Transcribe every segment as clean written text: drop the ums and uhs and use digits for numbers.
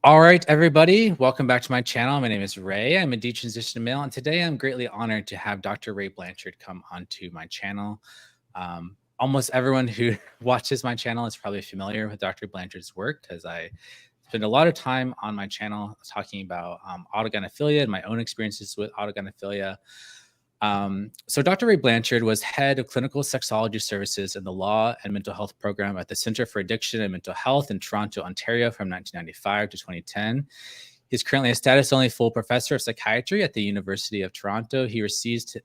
All right, everybody, welcome back to my channel. My name is Ray. I'm a detransitioned male, and today I'm greatly honored to have Dr. Ray Blanchard come onto my channel. Almost everyone who watches my channel is probably familiar with Dr. Blanchard's work because I spend a lot of time on my channel talking about autogynephilia and my own experiences with autogynephilia. So Dr. Ray Blanchard was head of clinical sexology services in the law and mental health program at the Center for Addiction and Mental Health in Toronto, Ontario from 1995 to 2010. He's currently a status-only full professor of psychiatry at the University of Toronto. He received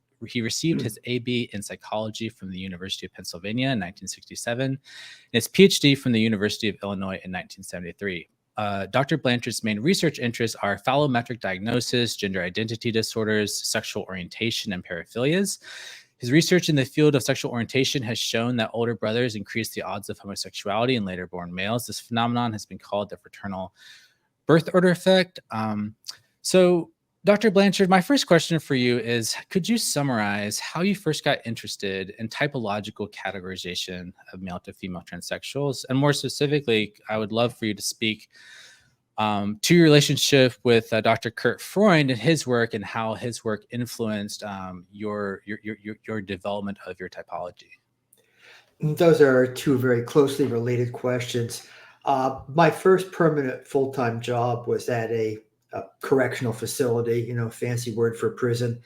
his AB in psychology from the University of Pennsylvania in 1967 and his PhD from the University of Illinois in 1973. Dr. Blanchard's main research interests are phallometric diagnosis, gender identity disorders, sexual orientation, and paraphilias. His research in the field of sexual orientation has shown that older brothers increase the odds of homosexuality in later born males. This phenomenon has been called the fraternal birth order effect. So Dr. Blanchard, my first question for you is, could you summarize how you first got interested in typological categorization of male to female transsexuals? And more specifically, I would love for you to speak to your relationship with Dr. Kurt Freund and his work and how his work influenced your development of your typology. Those are two very closely related questions. My first permanent full-time job was at a correctional facility, fancy word for prison.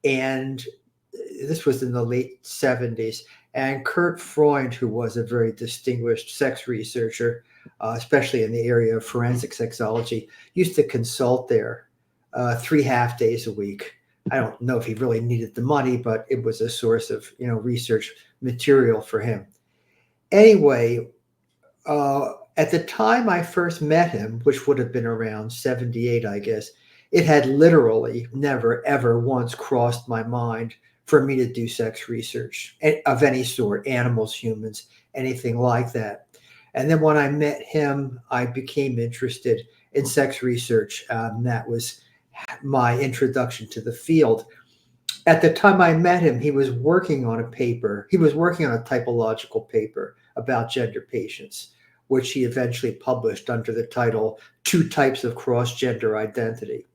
And this was in the late 70s. And Kurt Freund, who was a very distinguished sex researcher, especially in the area of forensic sexology, used to consult there 3 half days a week. I don't know if he really needed the money, but it was a source of, research material for him. Anyway, at the time I first met him, which would have been around 78, I guess, it had literally never, ever once crossed my mind for me to do sex research of any sort, animals, humans, anything like that. And then when I met him, I became interested in sex research. That was my introduction to the field. At the time I met him, he was working on a paper. He was working on a typological paper about gender patients, which he eventually published under the title Two Types of Cross-Gender Identity.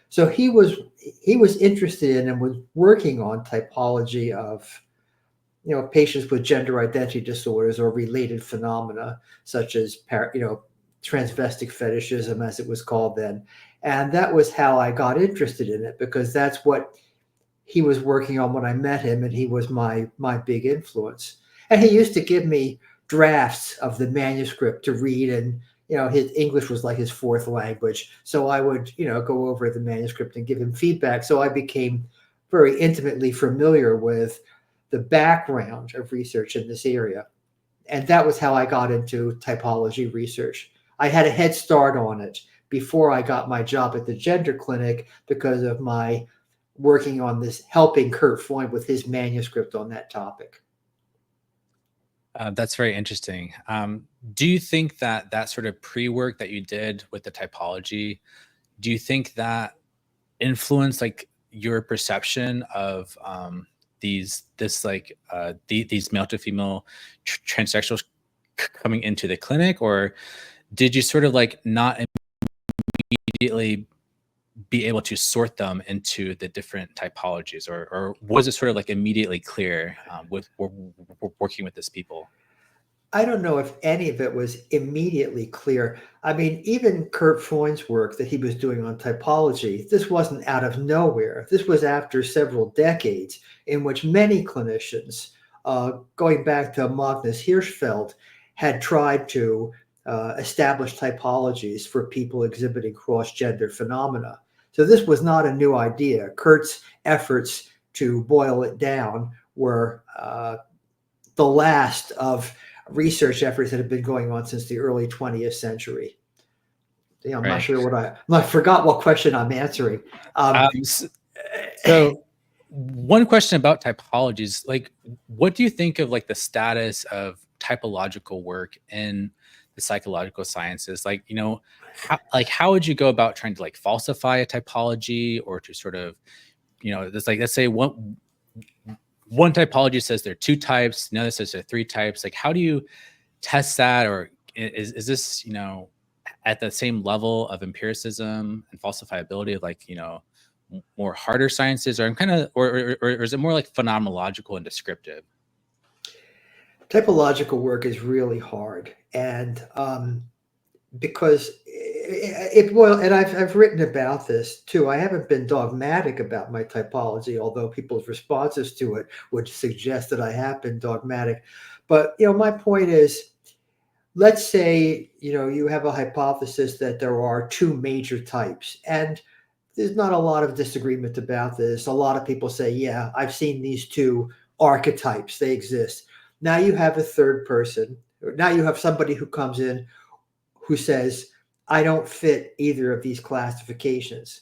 So he was interested in and was working on typology of patients with gender identity disorders or related phenomena, such as transvestic fetishism, as it was called then. And that was how I got interested in it, because that's what he was working on when I met him, and he was my big influence. And he used to give me drafts of the manuscript to read, and his English was like his fourth language. So I would go over the manuscript and give him feedback. So I became very intimately familiar with the background of research in this area. And that was how I got into typology research. I had a head start on it before I got my job at the gender clinic because of my working on this, helping Kurt Freund with his manuscript on that topic. That's very interesting. Do you think that sort of pre-work that you did with the typology, do you think that influenced like your perception of these male to female transsexuals coming into the clinic, or did you sort of like not immediately be able to sort them into the different typologies, or was it sort of like immediately clear with working with these people? I don't know if any of it was immediately clear. I mean, even Kurt Freund's work that he was doing on typology, this wasn't out of nowhere. This was after several decades in which many clinicians, going back to Magnus Hirschfeld, had tried to establish typologies for people exhibiting cross-gender phenomena. So this was not a new idea. Kurt's efforts to boil it down were the last of research efforts that have been going on since the early 20th century. I'm not sure I forgot what question I'm answering. So one question about typologies, like, what do you think of like the status of typological work in the psychological sciences? Like, how would you go about trying to like falsify a typology, or to sort of, there's like, let's say one typology says there are 2 types, another says there are 3 types. Like, how do you test that? Or is this, at the same level of empiricism and falsifiability of like, more harder sciences, or I'm kind of, or is it more like phenomenological and descriptive? Typological work is really hard, and because well, and I've written about this too. I haven't been dogmatic about my typology, although people's responses to it would suggest that I have been dogmatic. But my point is, let's say you have a hypothesis that there are two major types, and there's not a lot of disagreement about this. A lot of people say, yeah, I've seen these two archetypes, they exist. Now you have a third person. Now you have somebody who comes in who says, I don't fit either of these classifications.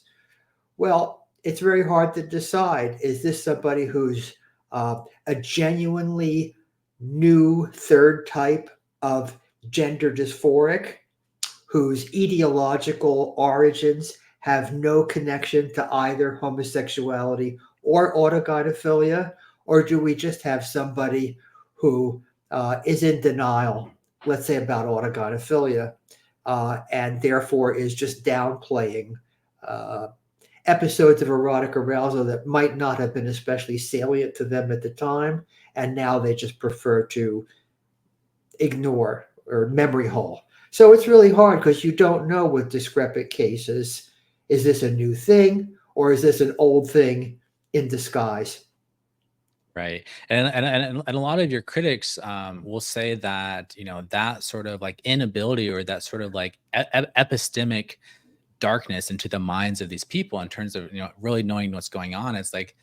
Well, it's very hard to decide. Is this somebody who's a genuinely new third type of gender dysphoric, whose ideological origins have no connection to either homosexuality or autogynephilia? Or do we just have somebody who is in denial, let's say about autogynephilia, and therefore is just downplaying uh, episodes of erotic arousal that might not have been especially salient to them at the time, and now they just prefer to ignore or memory hole. So it's really hard because you don't know with discrepant cases, is this a new thing or is this an old thing in disguise? Right. And a lot of your critics will say that, that sort of like inability, or that sort of like epistemic darkness into the minds of these people in terms of, really knowing what's going on. It's like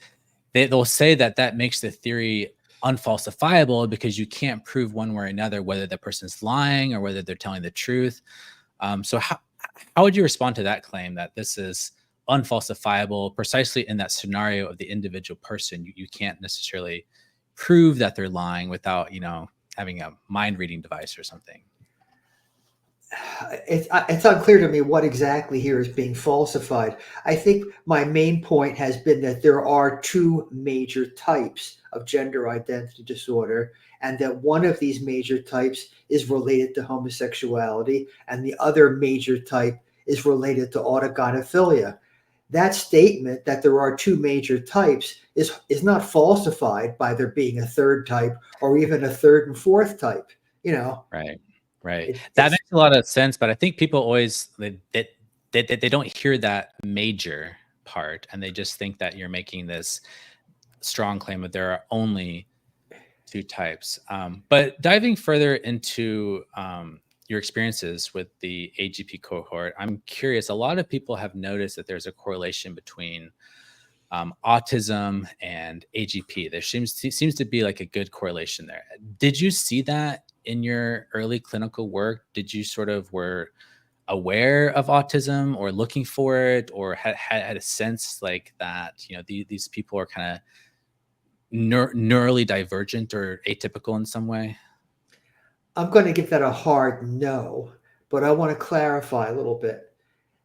they'll say that that makes the theory unfalsifiable because you can't prove one way or another whether the person's lying or whether they're telling the truth. So how would you respond to that claim that this is unfalsifiable precisely in that scenario of the individual person? You can't necessarily prove that they're lying without, having a mind reading device or something. It's unclear to me what exactly here is being falsified. I think my main point has been that there are two major types of gender identity disorder, and that one of these major types is related to homosexuality, and the other major type is related to autogynephilia. That statement that there are two major types is not falsified by there being a third type or even a third and fourth type. You know, Right. Right. That it's makes a lot of sense, but I think people always they don't hear that major part, and they just think that you're making this strong claim that there are only two types. But diving further into your experiences with the AGP cohort, I'm curious. A lot of people have noticed that there's a correlation between autism and AGP. There seems to be like a good correlation there. Did you see that in your early clinical work? Did you sort of were aware of autism or looking for it, or had a sense like that, these people are kind of neurally divergent or atypical in some way? I'm going to give that a hard no, but I want to clarify a little bit.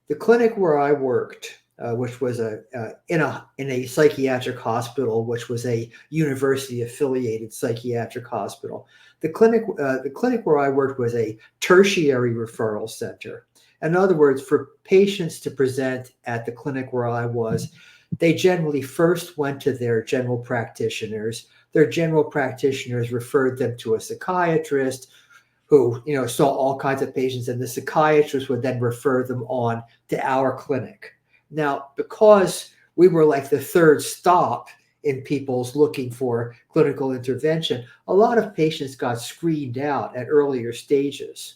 The clinic where I worked, which was in a psychiatric hospital, which was a university affiliated psychiatric hospital. The clinic where I worked was a tertiary referral center. In other words, for patients to present at the clinic where I was, they generally first went to their general practitioners. Their general practitioners referred them to a psychiatrist who saw all kinds of patients, and the psychiatrist would then refer them on to our clinic. Now, because we were like the third stop in people's looking for clinical intervention, a lot of patients got screened out at earlier stages.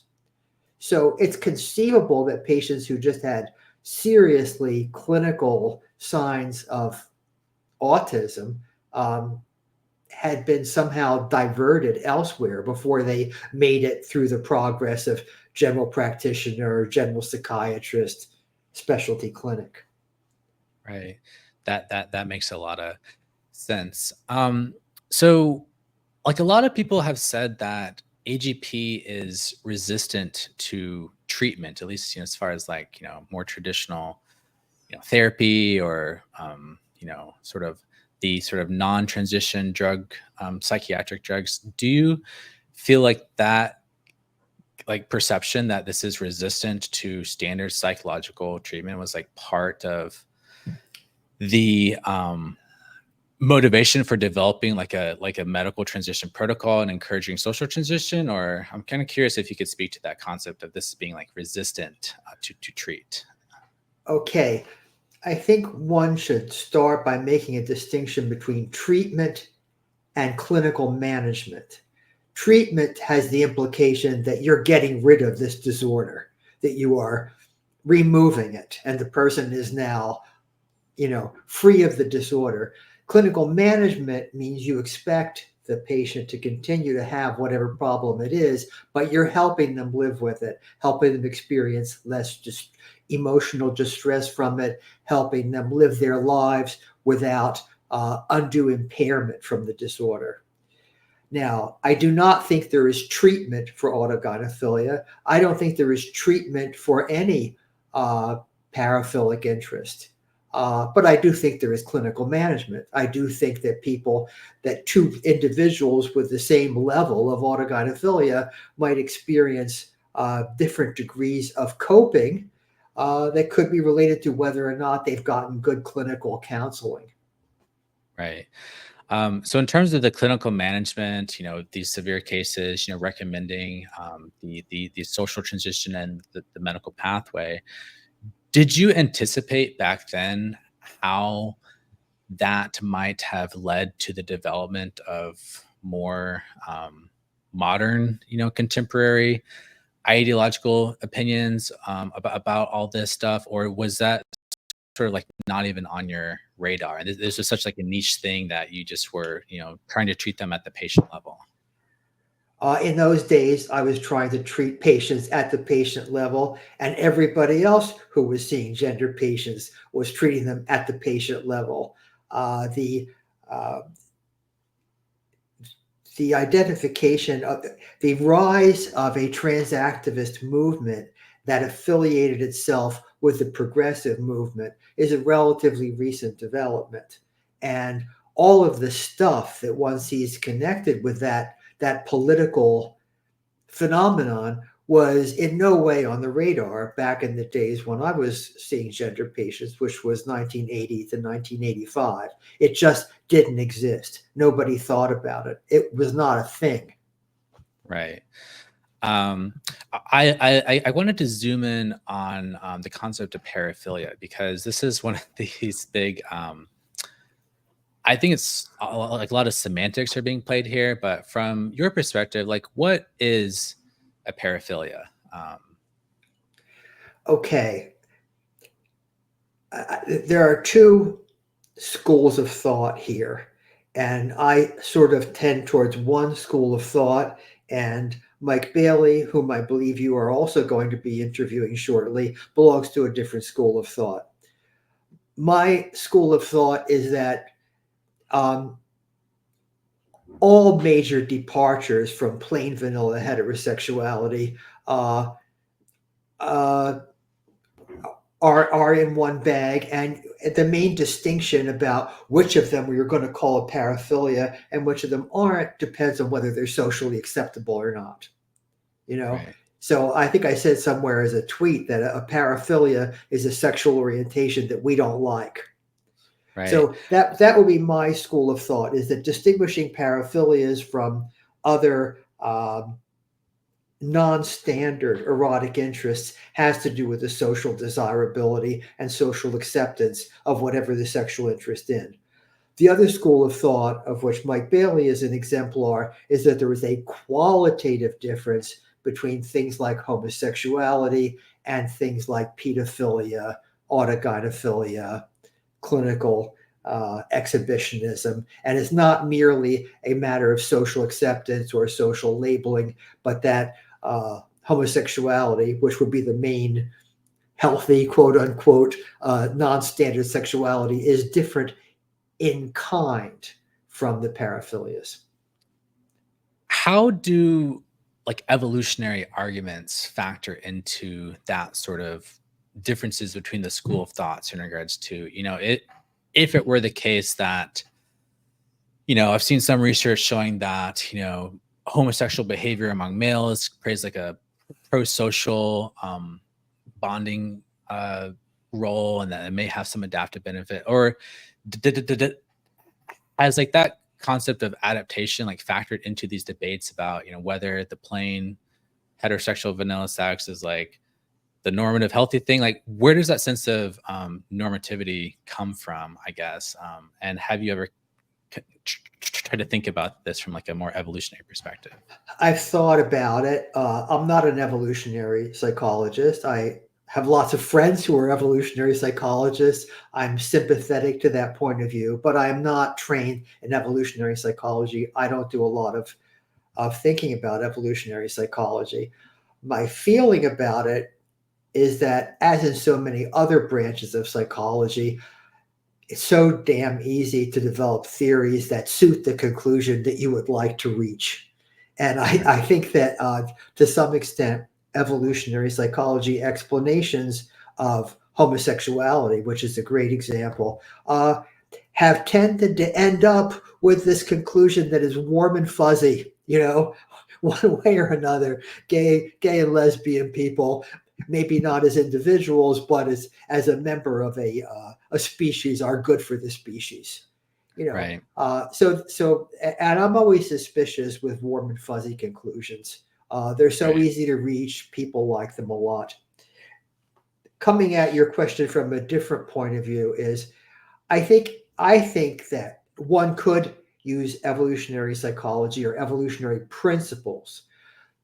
So it's conceivable that patients who just had seriously clinical signs of autism had been somehow diverted elsewhere before they made it through the progress of general practitioner, general psychiatrist, specialty clinic. Right. That makes a lot of sense. So like a lot of people have said that AGP is resistant to treatment, at least, as far as like, more traditional, therapy, or, sort of the sort of non-transition drug, psychiatric drugs. Do you feel like that like perception that this is resistant to standard psychological treatment was like part of the motivation for developing like a medical transition protocol and encouraging social transition? Or I'm kind of curious if you could speak to that concept of this being like resistant to treat. Okay, I think one should start by making a distinction between treatment and clinical management. Treatment has the implication that you're getting rid of this disorder, that you are removing it, and the person is now, free of the disorder. Clinical management means you expect the patient to continue to have whatever problem it is, but you're helping them live with it, helping them experience less emotional distress from it, helping them live their lives without undue impairment from the disorder. Now, I do not think there is treatment for autogynephilia. I don't think there is treatment for any paraphilic interest. But I do think there is clinical management. I do think that two individuals with the same level of autogynephilia might experience different degrees of coping that could be related to whether or not they've gotten good clinical counseling. Right. So in terms of the clinical management, these severe cases, recommending the social transition and the medical pathway, did you anticipate back then how that might have led to the development of more modern, contemporary ideological opinions about all this stuff? Or was that sort of like not even on your radar? And this was such like a niche thing that you just were, trying to treat them at the patient level. In those days, I was trying to treat patients at the patient level, and everybody else who was seeing gender patients was treating them at the patient level. The uh, the identification of the rise of a trans activist movement that affiliated itself with the progressive movement is a relatively recent development. And all of the stuff that one sees connected with that political phenomenon was in no way on the radar back in the days when I was seeing gender patients, which was 1980 to 1985. It just didn't exist. Nobody thought about it. It was not a thing. Right. Um, I wanted to zoom in on the concept of paraphilia, because this is one of these big. I think it's like a lot of semantics are being played here, but from your perspective, like what is a paraphilia? Um, Okay. There are two schools of thought here, and I sort of tend towards one school of thought. And Mike Bailey, whom I believe you are also going to be interviewing shortly, belongs to a different school of thought. My school of thought is that um, all major departures from plain vanilla heterosexuality uh, uh, are in one bag, and the main distinction about which of them we're going to call a paraphilia and which of them aren't depends on whether they're socially acceptable or not. You know, right. so I think I said somewhere as a tweet that a paraphilia is a sexual orientation that we don't like. Right. So that would be my school of thought, is that distinguishing paraphilias from other non-standard erotic interests has to do with the social desirability and social acceptance of whatever the sexual interest in. The other school of thought, of which Mike Bailey is an exemplar, is that there is a qualitative difference between things like homosexuality and things like pedophilia, autogynephilia, clinical exhibitionism. And it's not merely a matter of social acceptance or social labeling, but that homosexuality, which would be the main healthy, quote unquote, non-standard sexuality, is different in kind from the paraphilias. How do like evolutionary arguments factor into that sort of differences between the school of thoughts in regards to, it if it were the case that, I've seen some research showing that, homosexual behavior among males plays like a pro-social bonding role, and that it may have some adaptive benefit, or has like that concept of adaptation like factored into these debates about, whether the plain heterosexual vanilla sex is like the normative healthy thing? Like, where does that sense of normativity come from, I guess? And have you ever tried to think about this from like a more evolutionary perspective? I've thought about it. I'm not an evolutionary psychologist. I have lots of friends who are evolutionary psychologists. I'm sympathetic to that point of view, but I am not trained in evolutionary psychology. I don't do a lot of thinking about evolutionary psychology. My feeling about it is that, as in so many other branches of psychology, it's so damn easy to develop theories that suit the conclusion that you would like to reach. And I think that to some extent, evolutionary psychology explanations of homosexuality, which is a great example, have tended to end up with this conclusion that is warm and fuzzy, one way or another. Gay and lesbian people, maybe not as individuals, but as a member of a species, are good for the species. Right. And I'm always suspicious with warm and fuzzy conclusions. They're so Right. easy to reach. People like them a lot. Coming at your question from a different point of view is, I think that one could use evolutionary psychology or evolutionary principles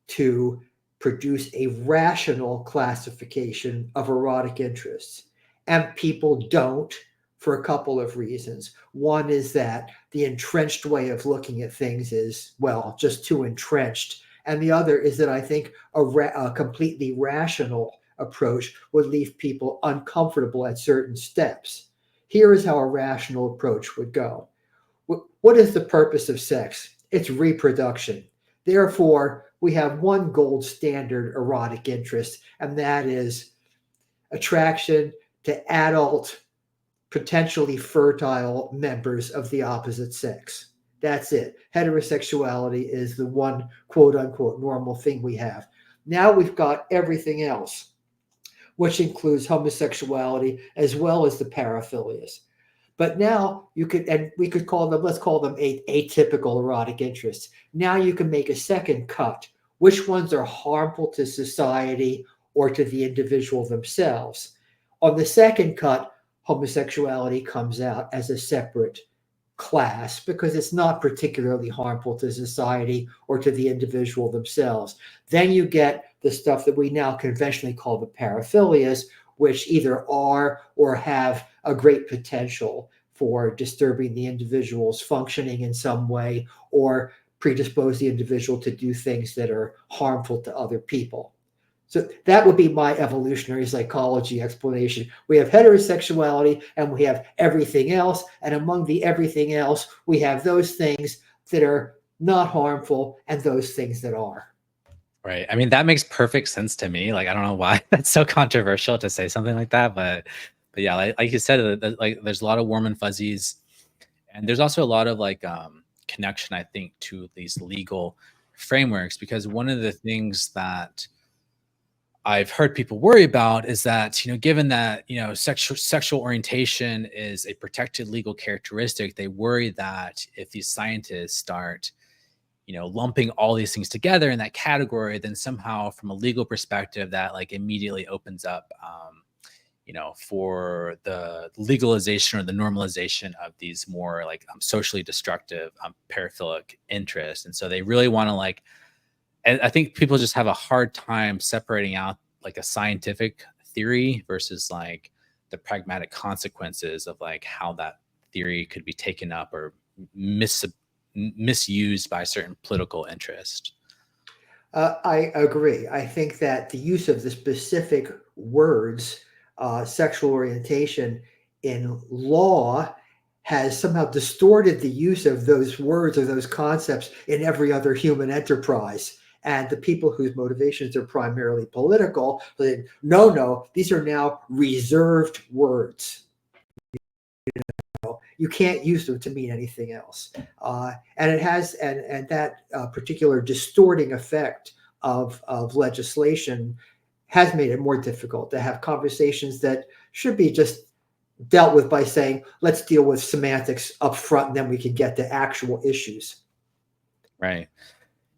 to produce a rational classification of erotic interests. And people don't, for a couple of reasons. One is that the entrenched way of looking at things is, well, just too entrenched. And the other is that I think a completely rational approach would leave people uncomfortable at certain steps. Here is how a rational approach would go. What is the purpose of sex? It's reproduction. Therefore, we have one gold standard erotic interest, and that is attraction to adult, potentially fertile members of the opposite sex. That's it. Heterosexuality is the one quote unquote normal thing we have. Now we've got everything else, which includes homosexuality as well as the paraphilias. But now you could, and we could call them, let's call them atypical erotic interests. Now you can make a second cut. Which ones are harmful to society or to the individual themselves? On the second cut, homosexuality comes out as a separate class because it's not particularly harmful to society or to the individual themselves. Then you get the stuff that we now conventionally call the paraphilias, which either are or have a great potential for disturbing the individual's functioning in some way or predispose the individual to do things that are harmful to other people. So that would be my evolutionary psychology explanation. We have heterosexuality and we have everything else. And among the everything else, we have those things that are not harmful and those things that are. Right. I mean, that makes perfect sense to me. Like, I don't know why that's so controversial to say something like that, but yeah, like you said, like there's a lot of warm and fuzzies, and there's also a lot of like connection, I think, to these legal frameworks, because one of the things that I've heard people worry about is that, given that, sexual orientation is a protected legal characteristic, they worry that if these scientists start, lumping all these things together in that category, then somehow from a legal perspective, that like immediately opens up, for the legalization or the normalization of these more like socially destructive paraphilic interests. And so they really want to like, and I think people just have a hard time separating out like a scientific theory versus like the pragmatic consequences of like how that theory could be taken up or misused by certain political interest. I agree. I think that the use of the specific words, sexual orientation, in law has somehow distorted the use of those words or those concepts in every other human enterprise. And the people whose motivations are primarily political say, no, these are now reserved words. You can't use them to mean anything else. And it has, and that particular distorting effect of legislation has made it more difficult to have conversations that should be just dealt with by saying, let's deal with semantics up front, and then we can get to actual issues. Right.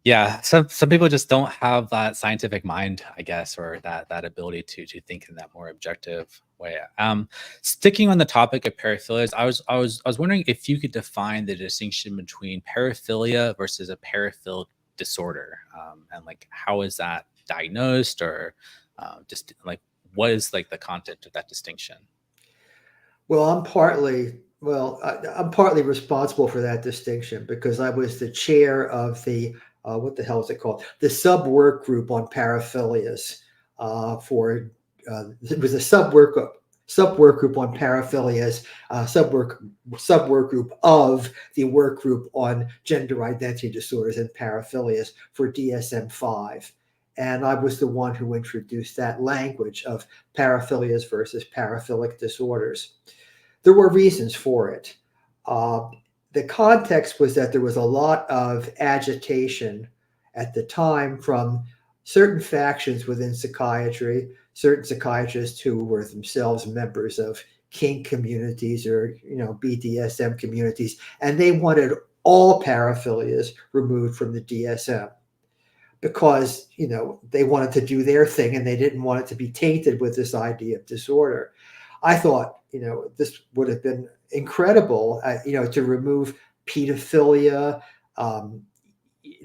Yeah, some people just don't have that scientific mind, I guess, or that ability to think in that more objective way. Sticking on the topic of paraphilias, I was wondering if you could define the distinction between paraphilia versus a paraphilic disorder, and like how is that diagnosed, or just like what is like the content of that distinction? Well, I'm partly responsible for that distinction because I was the chair of the what the hell is it called? The sub work group on paraphilias. It was a sub work group on paraphilias, sub work group of the work group on gender identity disorders and paraphilias for DSM-5. And I was the one who introduced that language of paraphilias versus paraphilic disorders. There were reasons for it. Uh, the context was that there was a lot of agitation at the time from certain factions within psychiatry, certain psychiatrists who were themselves members of kink communities or BDSM communities, and they wanted all paraphilias removed from the DSM because they wanted to do their thing and they didn't want it to be tainted with this idea of disorder. I thought, this would have been incredible, to remove pedophilia,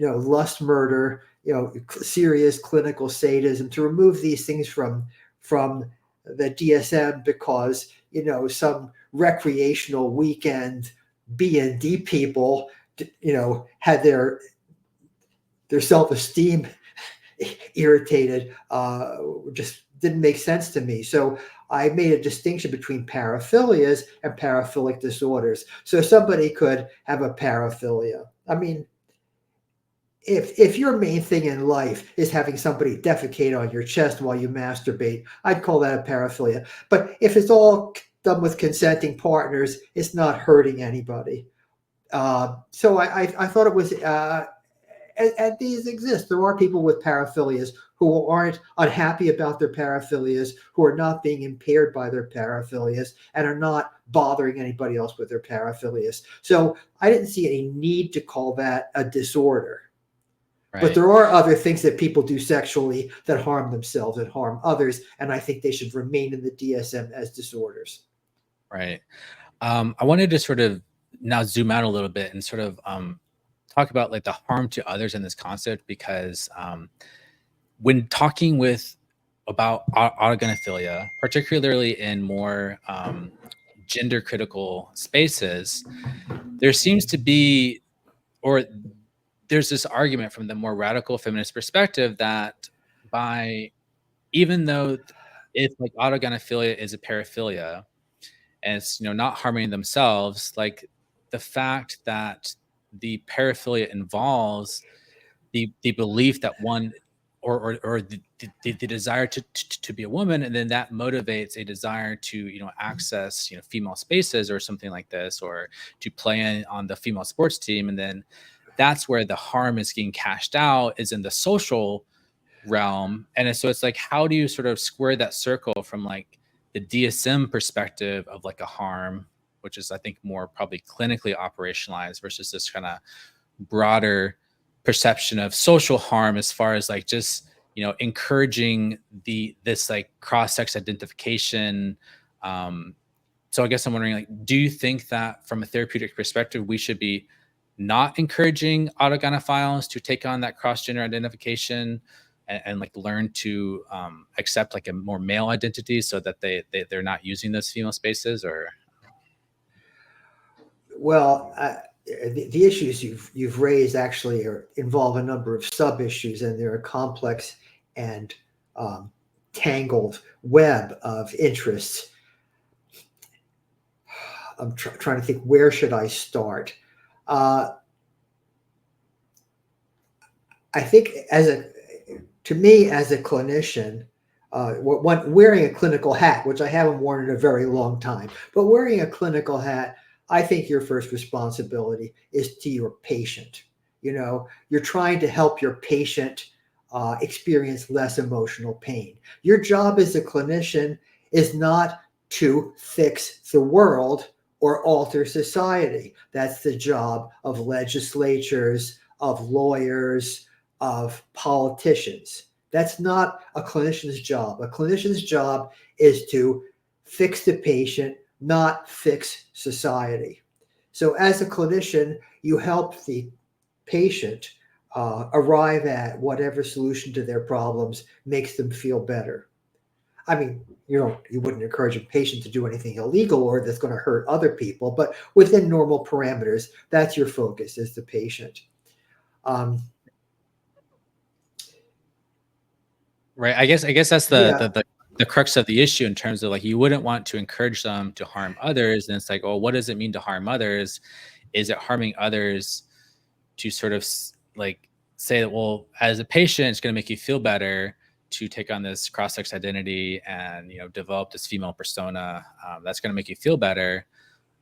lust murder, serious clinical sadism, to remove these things from the DSM because, some recreational weekend B&D people, had their self-esteem irritated, just didn't make sense to me. So I made a distinction between paraphilias and paraphilic disorders. So somebody could have a paraphilia. I mean, if your main thing in life is having somebody defecate on your chest while you masturbate, I'd call that a paraphilia. But if it's all done with consenting partners, it's not hurting anybody. So I thought it was, and these exist. There are people with paraphilias who aren't unhappy about their paraphilias, who are not being impaired by their paraphilias, and are not bothering anybody else with their paraphilias. So I didn't see any need to call that a disorder. But Right. there are other things that people do sexually that harm themselves and harm others, and I think they should remain in the DSM as disorders. Right. I wanted to sort of now zoom out a little bit and sort of talk about like the harm to others in this concept, because when talking with about autogynephilia, particularly in more gender critical spaces, there seems to be, or there's this argument from the more radical feminist perspective that by, even though if like autogynephilia is a paraphilia and it's not harming themselves, like the fact that the paraphilia involves the belief that one, or the desire to be a woman, and then that motivates a desire to access female spaces or something like this, or to play on the female sports team, and then that's where the harm is getting cashed out, is in the social realm. And so it's like, how do you sort of square that circle from like the DSM perspective of like a harm, which is I think more probably clinically operationalized, versus this kind of broader perception of social harm, as far as like just encouraging this like cross-sex identification. So I guess I'm wondering, like, do you think that from a therapeutic perspective we should be not encouraging autogynephiles to take on that cross-gender identification, and like learn to accept like a more male identity, so that they're not using those female spaces? Or Well, the issues you've raised actually involve a number of sub issues, and they're a complex and um, tangled web of interests. I'm trying to think, where should I start? Uh, I think to me as a clinician, wearing a clinical hat, which I haven't worn in a very long time, but wearing a clinical hat, I think your first responsibility is to your patient. You're trying to help your patient experience less emotional pain. Your job as a clinician is not to fix the world or alter society. That's the job of legislatures, of lawyers, of politicians. That's not a clinician's job. A clinician's job is to fix the patient, not fix society. So, as a clinician, you help the patient arrive at whatever solution to their problems makes them feel better. I mean, you wouldn't encourage a patient to do anything illegal or that's going to hurt other people, but within normal parameters, that's your focus is the patient. Right. I guess that's Yeah. the crux of the issue in terms of like you wouldn't want to encourage them to harm others. And it's like, oh, what does it mean to harm others? Is it harming others to sort of like say that, well, as a patient, it's going to make you feel better to take on this cross-sex identity and develop this female persona. That's going to make you feel better,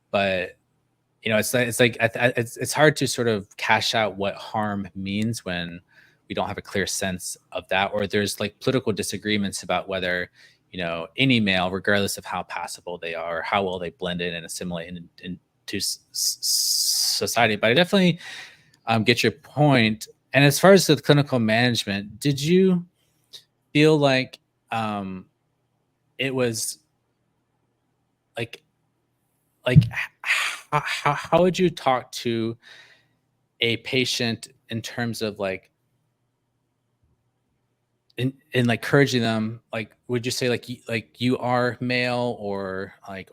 but it's hard to sort of cash out what harm means when we don't have a clear sense of that, or there's like political disagreements about whether any male, regardless of how passable they are, or how well they blend in and assimilate into society. But I definitely get your point. And as far as the clinical management, did you feel like it was like how would you talk to a patient in terms of like in like encouraging them? Like, would you say like you are male, or like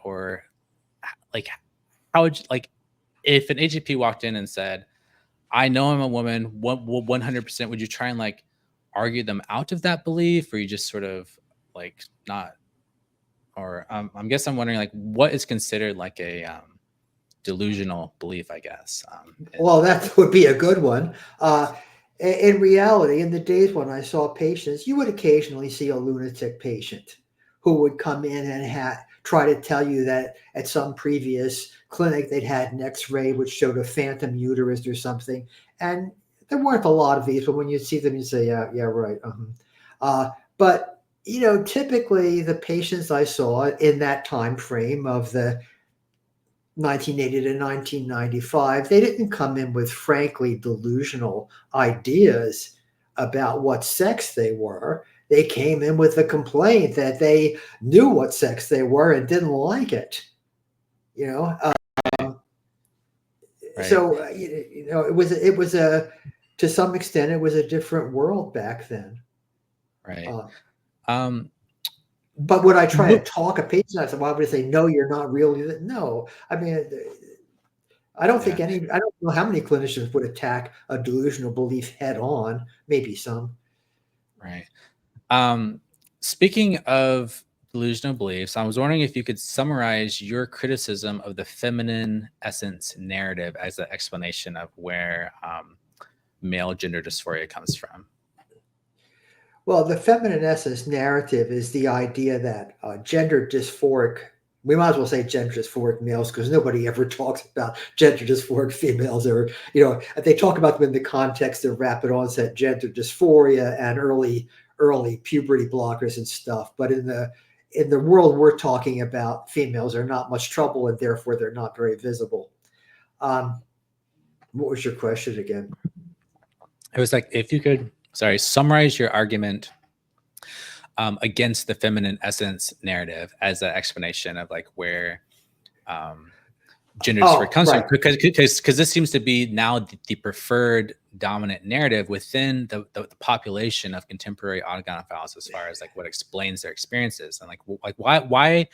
how would you, like if an AGP walked in and said, I know I'm a woman, 100%, would you try and like argue them out of that belief, or you just sort of like not? Or I'm wondering like what is considered like a delusional belief, I guess. Well, that would be a good one. In reality, in the days when I saw patients, you would occasionally see a lunatic patient who would come in and try to tell you that at some previous clinic they'd had an X-ray which showed a phantom uterus or something. And there weren't a lot of these, but when you see them, you say, yeah, right. But typically the patients I saw in that time frame of the 1980 to 1995, they didn't come in with frankly delusional ideas about what sex they were. They came in with a complaint that they knew what sex they were and didn't like it. You know, right. So it was to some extent it was a different world back then. Right. But would I try to talk a patient? I said, why would I say no? You're not really. No, I mean, I don't think I don't know how many clinicians would attack a delusional belief head on. Maybe some. Right. Speaking of delusional beliefs, I was wondering if you could summarize your criticism of the feminine essence narrative as an explanation of where male gender dysphoria comes from. Well, the feminine essence narrative is the idea that gender dysphoric, we might as well say gender dysphoric males because nobody ever talks about gender dysphoric females, or, they talk about them in the context of rapid onset gender dysphoria and early puberty blockers and stuff. But in the world we're talking about, females are not much trouble and therefore they're not very visible. What was your question again? It was like, if you could, summarize your argument against the feminine essence narrative as an explanation of like where gender dysphoria comes from, because this seems to be now the preferred dominant narrative within the population of contemporary autogynephiles as far as like what explains their experiences, and like why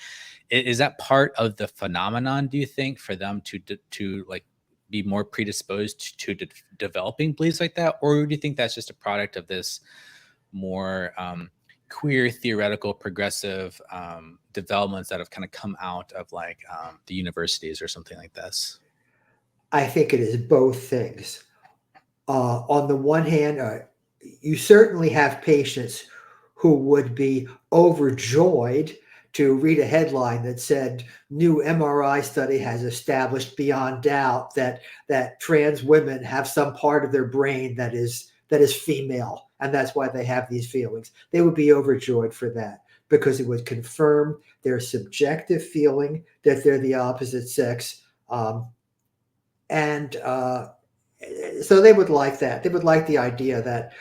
is that part of the phenomenon, do you think, for them to like be more predisposed to developing beliefs like that? Or do you think that's just a product of this more queer, theoretical, progressive developments that have kind of come out of like the universities or something like this? I think it is both things. On the one hand, you certainly have patients who would be overjoyed to read a headline that said new MRI study has established beyond doubt that trans women have some part of their brain that is female, and that's why they have these feelings. They would be overjoyed for that because it would confirm their subjective feeling that they're the opposite sex. And so they would like that. They would like the idea that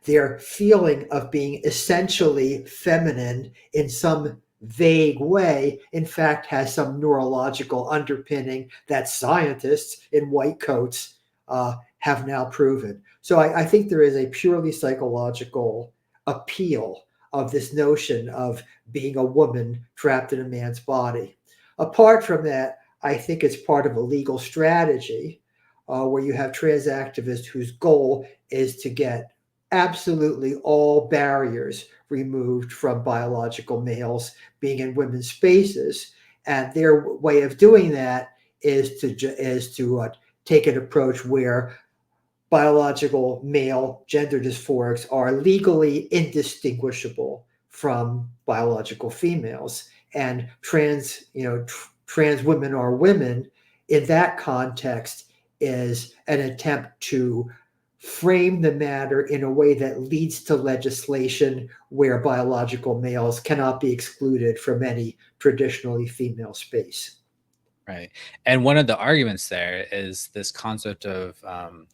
their feeling of being essentially feminine in some vague way, in fact, has some neurological underpinning that scientists in white coats have now proven. So I think there is a purely psychological appeal of this notion of being a woman trapped in a man's body. Apart from that, I think it's part of a legal strategy where you have trans activists whose goal is to get absolutely all barriers removed from biological males being in women's spaces, and their way of doing that is to take an approach where biological male gender dysphorics are legally indistinguishable from biological females, and trans women are women in that context is an attempt to frame the matter in a way that leads to legislation where biological males cannot be excluded from any traditionally female space. Right. And one of the arguments there is this concept of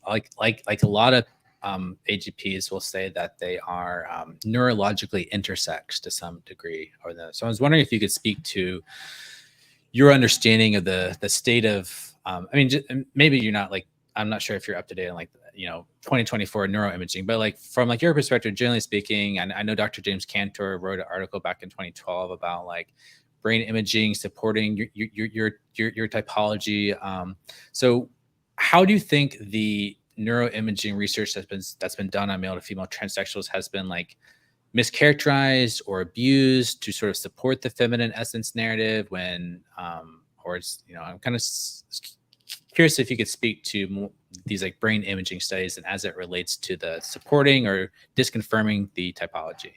like a lot of AGPs will say that they are neurologically intersex to some degree or the. So I was wondering if you could speak to your understanding of the state of I mean maybe you're not like I'm not sure if you're up to date on like 2024 neuroimaging, but like from like your perspective, generally speaking, and I know Dr. James Cantor wrote an article back in 2012 about like brain imaging supporting your typology. So how do you think the neuroimaging research that's been done on male to female transsexuals has been like mischaracterized or abused to sort of support the feminine essence narrative when or it's I'm kind of curious if you could speak to these like brain imaging studies and as it relates to the supporting or disconfirming the typology.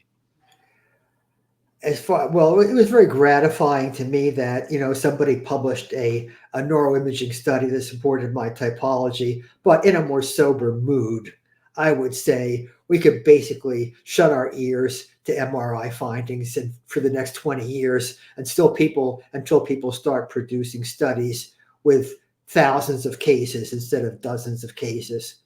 Well, it was very gratifying to me that somebody published a neuroimaging study that supported my typology, but in a more sober mood. I would say we could basically shut our ears to MRI findings and for the next 20 years until people start producing studies with thousands of cases instead of dozens of cases.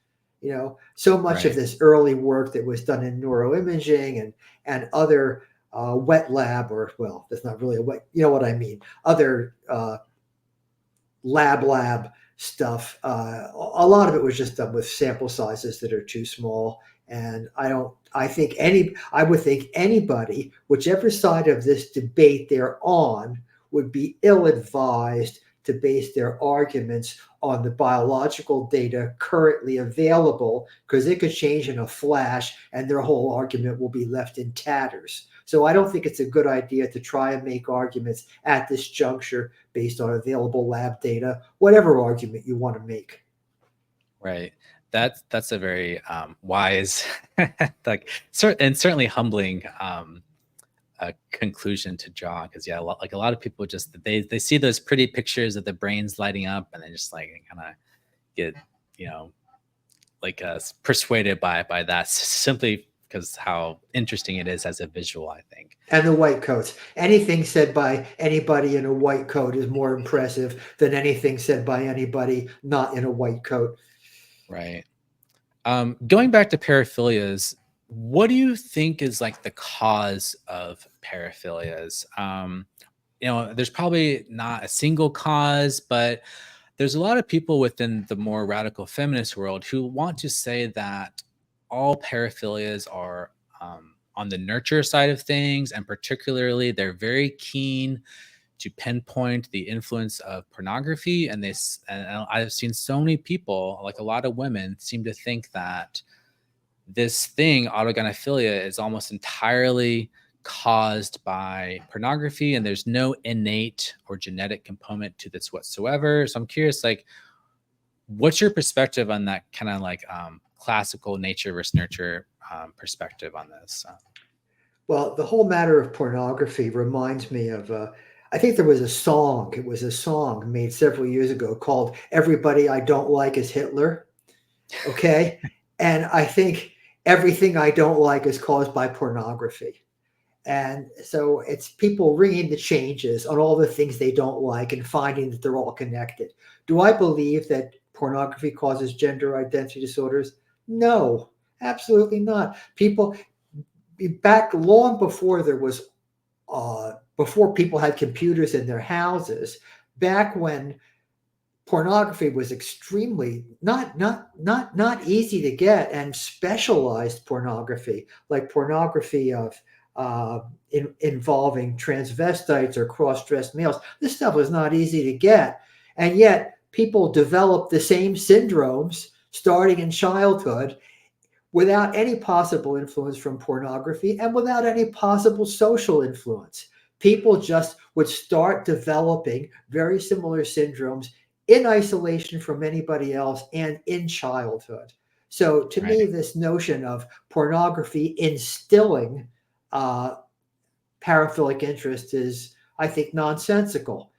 So much of this early work that was done in neuroimaging and other wet lab, or well, that's not really a wet, you know what I mean, other lab stuff. A lot of it was just done with sample sizes that are too small. And I would think anybody, whichever side of this debate they're on, would be ill-advised to base their arguments on the biological data currently available, because it could change in a flash and their whole argument will be left in tatters. So I don't think it's a good idea to try and make arguments at this juncture based on available lab data, whatever argument you want to make. Right. That's a very wise, like, and certainly humbling conclusion to draw. Because yeah, like a lot of people just they see those pretty pictures of the brains lighting up, and then just like kind of get like persuaded by that simply because how interesting it is as a visual, I think. And the white coats. Anything said by anybody in a white coat is more impressive than anything said by anybody not in a white coat. Right. Going back to paraphilias, what do you think is like the cause of paraphilias? There's probably not a single cause, but there's a lot of people within the more radical feminist world who want to say that all paraphilias are on the nurture side of things, and particularly they're very keen to pinpoint the influence of pornography. And I've seen so many people, like a lot of women, seem to think that this thing, autogynephilia, is almost entirely caused by pornography, and there's no innate or genetic component to this whatsoever. So I'm curious, like, what's your perspective on that kind of like classical nature versus nurture perspective on this? Well, the whole matter of pornography reminds me of, I think there was a song. It was a song made several years ago called Everybody I Don't Like Is Hitler. Okay. And I think everything I don't like is caused by pornography. And so it's people ringing the changes on all the things they don't like and finding that they're all connected. Do I believe that pornography causes gender identity disorders? No, absolutely not. People back long before there was before people had computers in their houses, back when pornography was extremely not easy to get, and specialized pornography like pornography of involving transvestites or cross-dressed males, this stuff was not easy to get, and yet people developed the same syndromes starting in childhood without any possible influence from pornography and without any possible social influence. People just would start developing very similar syndromes in isolation from anybody else and in childhood. So, to me, Right. this notion of pornography instilling uh, paraphilic interest is, I think, nonsensical.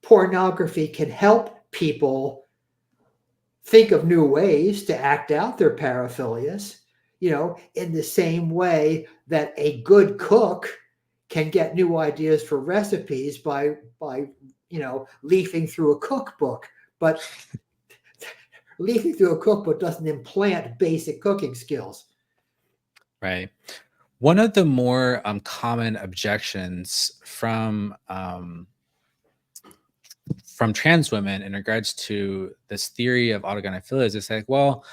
Pornography can help people think of new ways to act out their paraphilias, in the same way that a good cook can get new ideas for recipes by leafing through a cookbook. But leafing through a cookbook doesn't implant basic cooking skills. Right. One of the more common objections from trans women in regards to this theory of autogynephilia is it's like, well,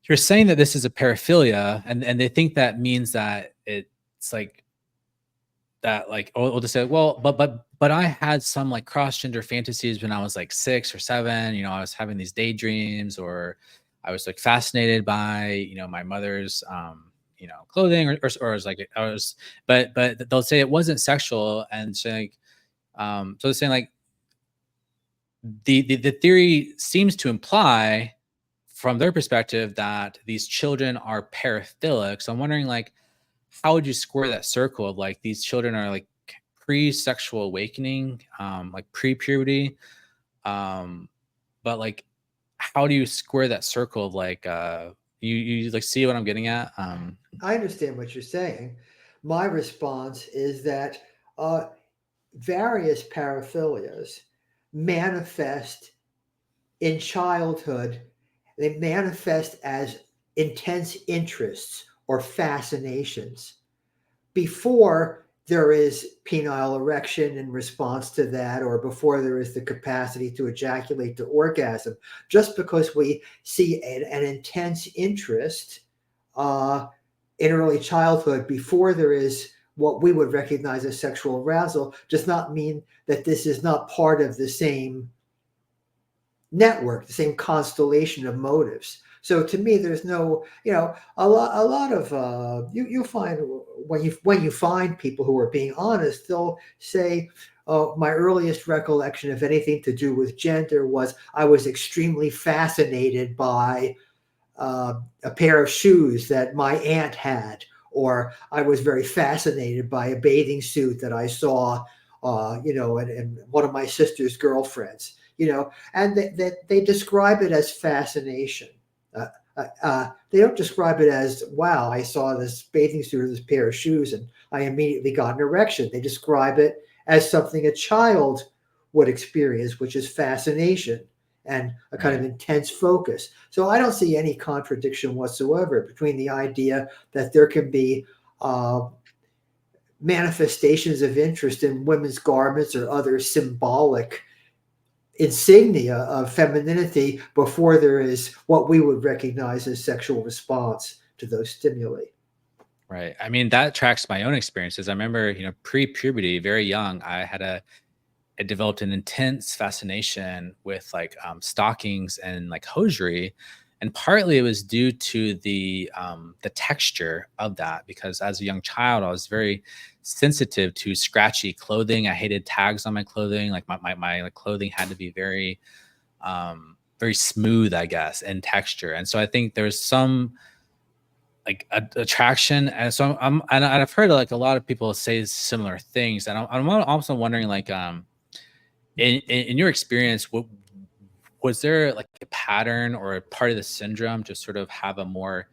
you're saying that this is a paraphilia, and they think that means that it's like that, like, oh, we'll just say, well, but I had some like cross gender fantasies when I was like 6 or 7. I was having these daydreams, or I was like fascinated by my mother's clothing, or I was like I was, but they'll say it wasn't sexual, and so like so they're saying like the theory seems to imply from their perspective that these children are paraphilic. So I'm wondering, like, how would you square that circle of like these children are like pre-sexual awakening, like pre-puberty, um, but like how do you square that circle of like you like see what I'm getting at? I understand what you're saying. My response is that uh, various paraphilias manifest in childhood. They manifest as intense interests or fascinations before there is penile erection in response to that, or before there is the capacity to ejaculate to orgasm. Just because we see an intense interest uh, in early childhood before there is what we would recognize as sexual arousal does not mean that this is not part of the same network, the same constellation of motives. So to me, there's no, a lot of you'll find when you find people who are being honest, they'll say, "Oh, my earliest recollection of anything to do with gender was I was extremely fascinated by a pair of shoes that my aunt had, or I was very fascinated by a bathing suit that I saw, in one of my sister's girlfriends, and that they describe it as fascination. They don't describe it as, wow, I saw this bathing suit or this pair of shoes and I immediately got an erection. They describe it as something a child would experience, which is fascination and a kind of Right. intense focus. So I don't see any contradiction whatsoever between the idea that there can be uh, manifestations of interest in women's garments or other symbolic insignia of femininity before there is what we would recognize as sexual response to those stimuli. Right. I mean, that tracks my own experiences. I remember, pre-puberty, very young, I developed an intense fascination with like stockings and like hosiery, and partly it was due to the texture of that, because as a young child I was very sensitive to scratchy clothing. I hated tags on my clothing. Like my like, clothing had to be very smooth, I guess, in texture. And so I think there's some like attraction. And so and I've heard like a lot of people say similar things, and I'm also wondering like in your experience, what was there like a pattern or a part of the syndrome to sort of have a more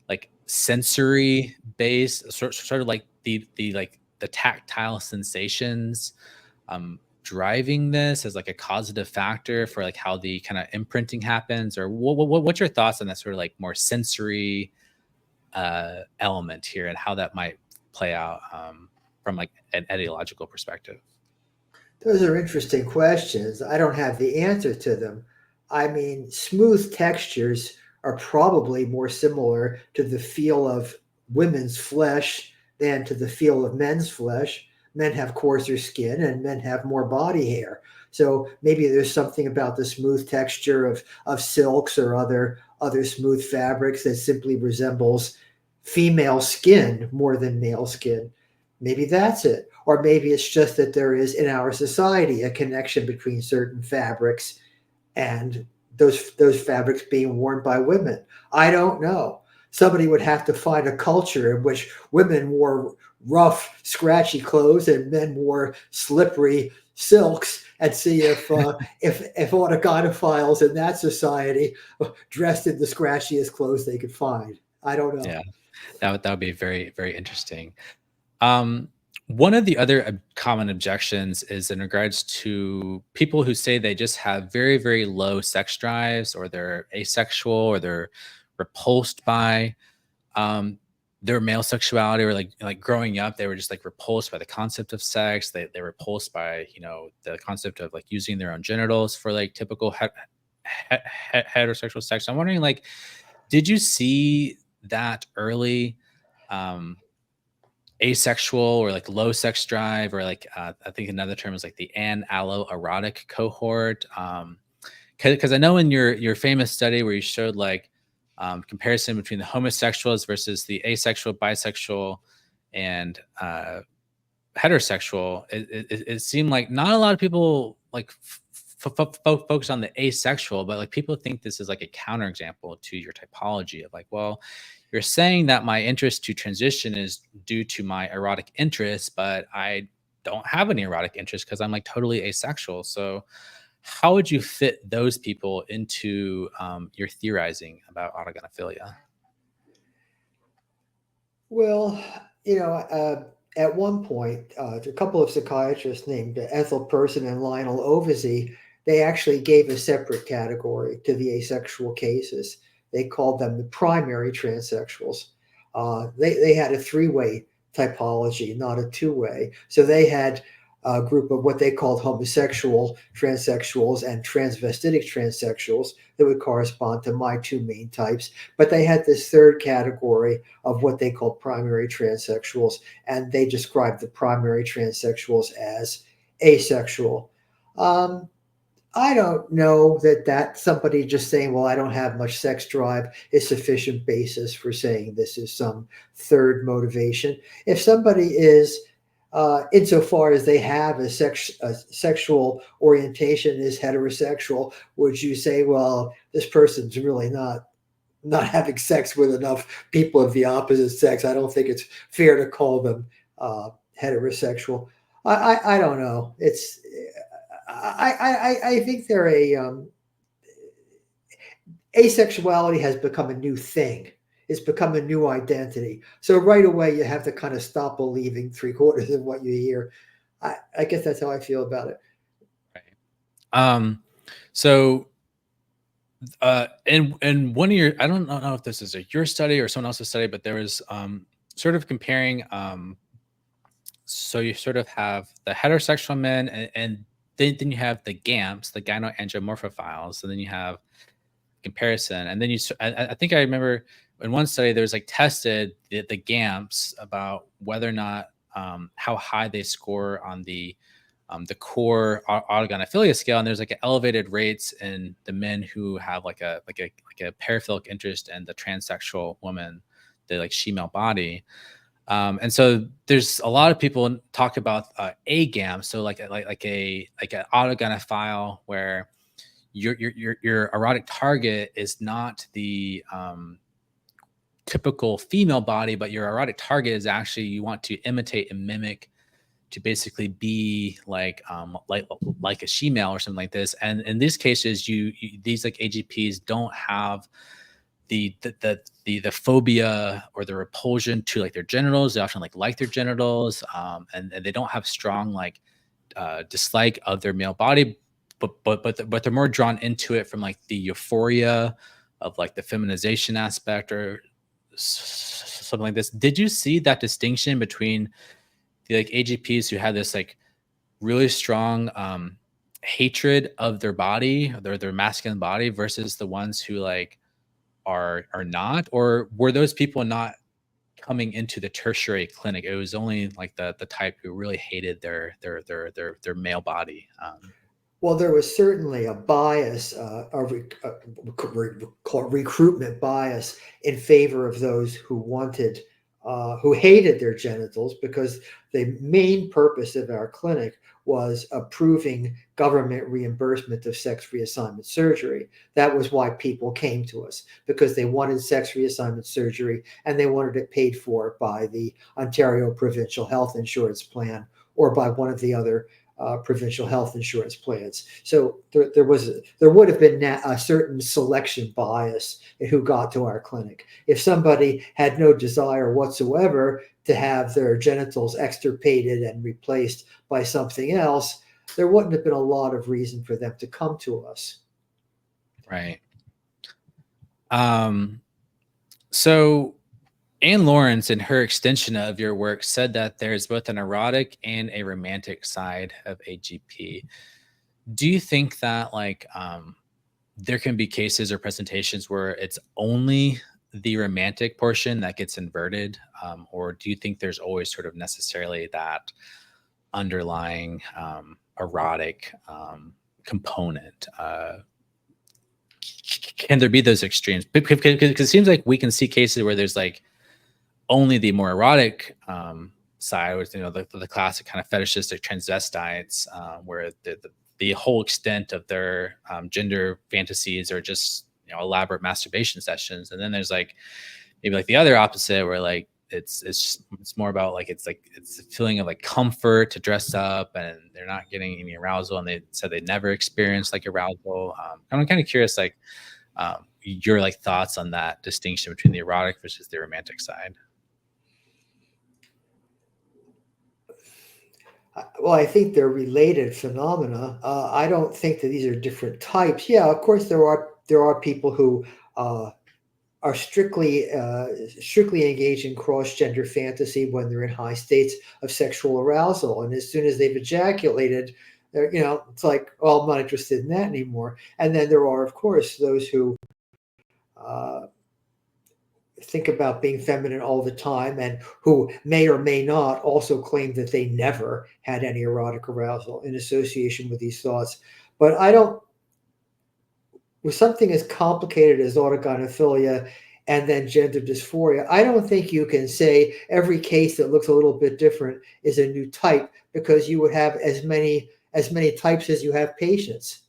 like sensory based, sort of like the tactile sensations driving this as like a causative factor for like how the kind of imprinting happens, or what's your thoughts on that sort of like more sensory element here and how that might play out from like an ideological perspective? Those are interesting questions. I don't have the answer to them. I mean, smooth textures are probably more similar to the feel of women's flesh than to the feel of men's flesh. Men have coarser skin and men have more body hair. So maybe there's something about the smooth texture of silks or other smooth fabrics that simply resembles female skin more than male skin. Maybe that's it. Or maybe it's just that there is in our society a connection between certain fabrics and those fabrics being worn by women. I don't know. Somebody would have to find a culture in which women wore rough, scratchy clothes and men wore slippery silks, and see if autogynephiles in that society dressed in the scratchiest clothes they could find. I don't know. Yeah, that would be very, very interesting. Um, One of the other common objections is in regards to people who say they just have very, very low sex drives, or they're asexual, or they're repulsed by um, their male sexuality, or like growing up, they were just like repulsed by the concept of sex. They're repulsed by, you know, the concept of like using their own genitals for like typical heterosexual sex. I'm wondering, like, did you see that early? Um, Asexual or like low sex drive, or like I think another term is like the erotic cohort. Because I know in your famous study where you showed like comparison between the homosexuals versus the asexual, bisexual, and heterosexual, it seemed like not a lot of people like focus on the asexual, but like people think this is like a counterexample to your typology of like, well, you're saying that my interest to transition is due to my erotic interests, but I don't have any erotic interest because I'm like totally asexual. So how would you fit those people into your theorizing about autogynephilia? Well, at one point, a couple of psychiatrists named Ethel Person and Lionel Ovesey, they actually gave a separate category to the asexual cases. They called them the primary transsexuals. They had a three-way typology, not a two-way. So they had a group of what they called homosexual transsexuals and transvestitic transsexuals that would correspond to my two main types. But they had this third category of what they called primary transsexuals, and they described the primary transsexuals as asexual. Um, I don't know that somebody just saying, "Well, I don't have much sex drive," is sufficient basis for saying this is some third motivation. If somebody is, insofar as they have a sexual orientation, is heterosexual, would you say, "Well, this person's really not having sex with enough people of the opposite sex"? I don't think it's fair to call them heterosexual. I don't know. I think they're asexuality has become a new thing. It's become a new identity. So right away, you have to kind of stop believing three-quarters of what you hear. I guess that's how I feel about it. Right. Um, so in one of your, I don't know if this is your study or someone else's study, but there was sort of comparing so you sort of have the heterosexual men, and then you have the GAMPs, the gynoangiomorphophiles, and then you have comparison, and then I think I remember in one study there was like tested the GAMPs about whether or not how high they score on the core autogynephilia scale, and there's like elevated rates in the men who have like a paraphilic interest, and the transsexual woman, the like she-male body. And so there's a lot of people talk about a GAM, so like an autogynephile where your erotic target is not the typical female body, but your erotic target is actually you want to imitate and mimic to basically be like a she-male or something like this. And in these cases, these like AGPs don't have the phobia or the repulsion to like their genitals. They often like their genitals, and they don't have strong like dislike of their male body, but they're more drawn into it from like the euphoria of like the feminization aspect or something like this. Did you see that distinction between the like AGPs who had this like really strong hatred of their body, their masculine body, versus the ones who like are not? Or were those people not coming into the tertiary clinic? It was only like the type who really hated their male body. Well, there was certainly a bias, call it recruitment bias, in favor of those who wanted, who hated their genitals, because the main purpose of our clinic was approving government reimbursement of sex reassignment surgery. That was why people came to us, because they wanted sex reassignment surgery and they wanted it paid for by the Ontario Provincial Health Insurance Plan or by one of the other provincial health insurance plans. So there would have been a certain selection bias in who got to our clinic. If somebody had no desire whatsoever to have their genitals extirpated and replaced by something else, there wouldn't have been a lot of reason for them to come to us. Right. So Anne Lawrence, in her extension of your work, said that there's both an erotic and a romantic side of AGP. Do you think that like there can be cases or presentations where it's only the romantic portion that gets inverted, or do you think there's always sort of necessarily that underlying erotic component? Can there be those extremes? Because it seems like we can see cases where there's like only the more erotic side, with the classic kind of fetishistic transvestites, where the whole extent of their gender fantasies are just elaborate masturbation sessions, and then there's like maybe like the other opposite, where like it's more about like it's a feeling of like comfort to dress up, and they're not getting any arousal, and they said they never experienced like arousal. I'm kind of curious, like your like thoughts on that distinction between the erotic versus the romantic side. Well, I think they're related phenomena. I don't think that these are different types. Yeah, of course there are people who are strictly engaged in cross-gender fantasy when they're in high states of sexual arousal, and as soon as they've ejaculated, it's like, oh, I'm not interested in that anymore. And then there are, of course, those who uh, think about being feminine all the time and who may or may not also claim that they never had any erotic arousal in association with these thoughts. But I don't, with something as complicated as autogynephilia and then gender dysphoria, I don't think you can say every case that looks a little bit different is a new type, because you would have as many types as you have patients.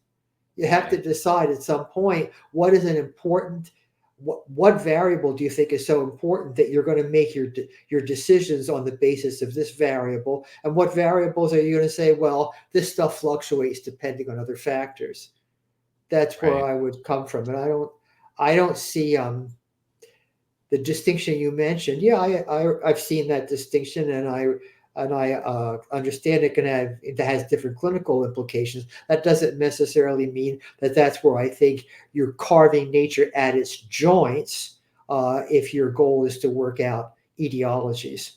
You have to decide at some point what is an important, what variable do you think is so important that you're going to make your decisions on the basis of this variable, and what variables are you going to say, well, this stuff fluctuates depending on other factors. That's where Right. I would come from, and I don't see the distinction you mentioned. Yeah, I've seen that distinction, and I understand it has different clinical implications. That doesn't necessarily mean that that's where I think you're carving nature at its joints, if your goal is to work out etiologies.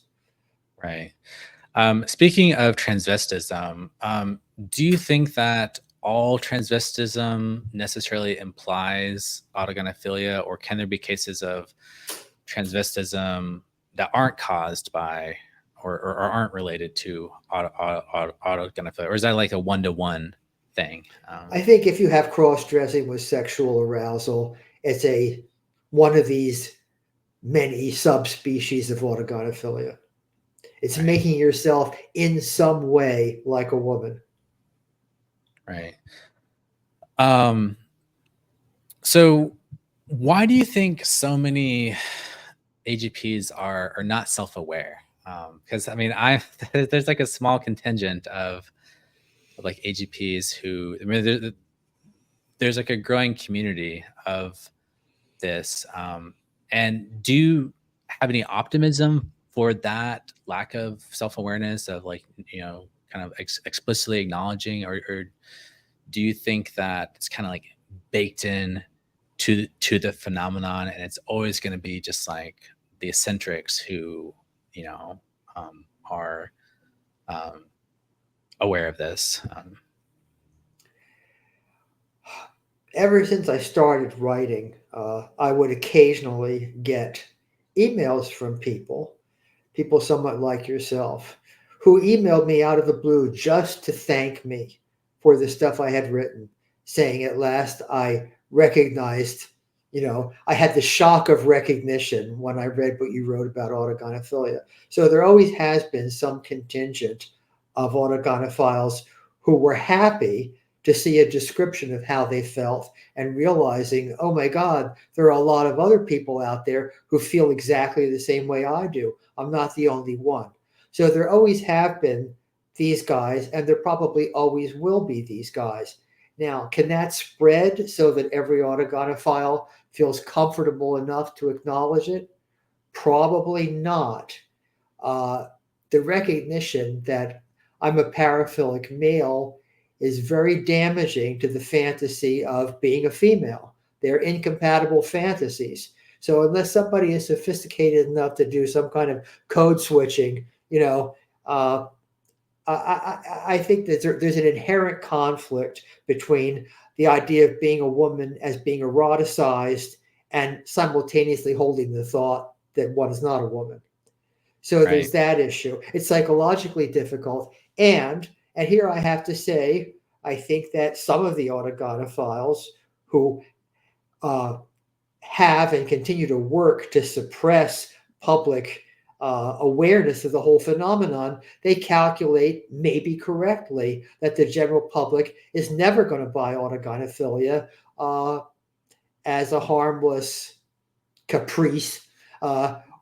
Right. Speaking of transvestism, do you think that all transvestism necessarily implies autogynephilia, or can there be cases of transvestism that aren't caused by or aren't related to autogynephilia, or is that like a one-to-one thing? I think if you have cross-dressing with sexual arousal, it's one of these many subspecies of autogynephilia. It's Right. making yourself in some way like a woman. Right. Um, so why do you think so many AGPs are not self-aware? Because I mean, there's like a small contingent of like AGPs who, I mean, there's like a growing community of this. And do you have any optimism for that lack of self-awareness of like, kind of explicitly acknowledging, or do you think that it's kind of like baked in to the phenomenon, and it's always going to be just like the eccentrics who, you know, are um, aware of this? Ever since I started writing, I would occasionally get emails from people somewhat like yourself, who emailed me out of the blue just to thank me for the stuff I had written, saying at last I recognized, I had the shock of recognition when I read what you wrote about autogynephilia. So there always has been some contingent of autogynephiles who were happy to see a description of how they felt and realizing, oh my God, there are a lot of other people out there who feel exactly the same way I do. I'm not the only one. So there always have been these guys, and there probably always will be these guys. Now, can that spread so that every autogynephile feels comfortable enough to acknowledge it? Probably not. Uh, the recognition that I'm a paraphilic male is very damaging to the fantasy of being a female. They're incompatible fantasies. So unless somebody is sophisticated enough to do some kind of code switching, uh, I think that there's an inherent conflict between the idea of being a woman as being eroticized and simultaneously holding the thought that one is not a woman. So Right. there's that issue. It's psychologically difficult. And here I have to say, I think that some of the autogynephiles who uh, have and continue to work to suppress public awareness of the whole phenomenon, they calculate, maybe correctly, that the general public is never going to buy autogynephilia as a harmless caprice,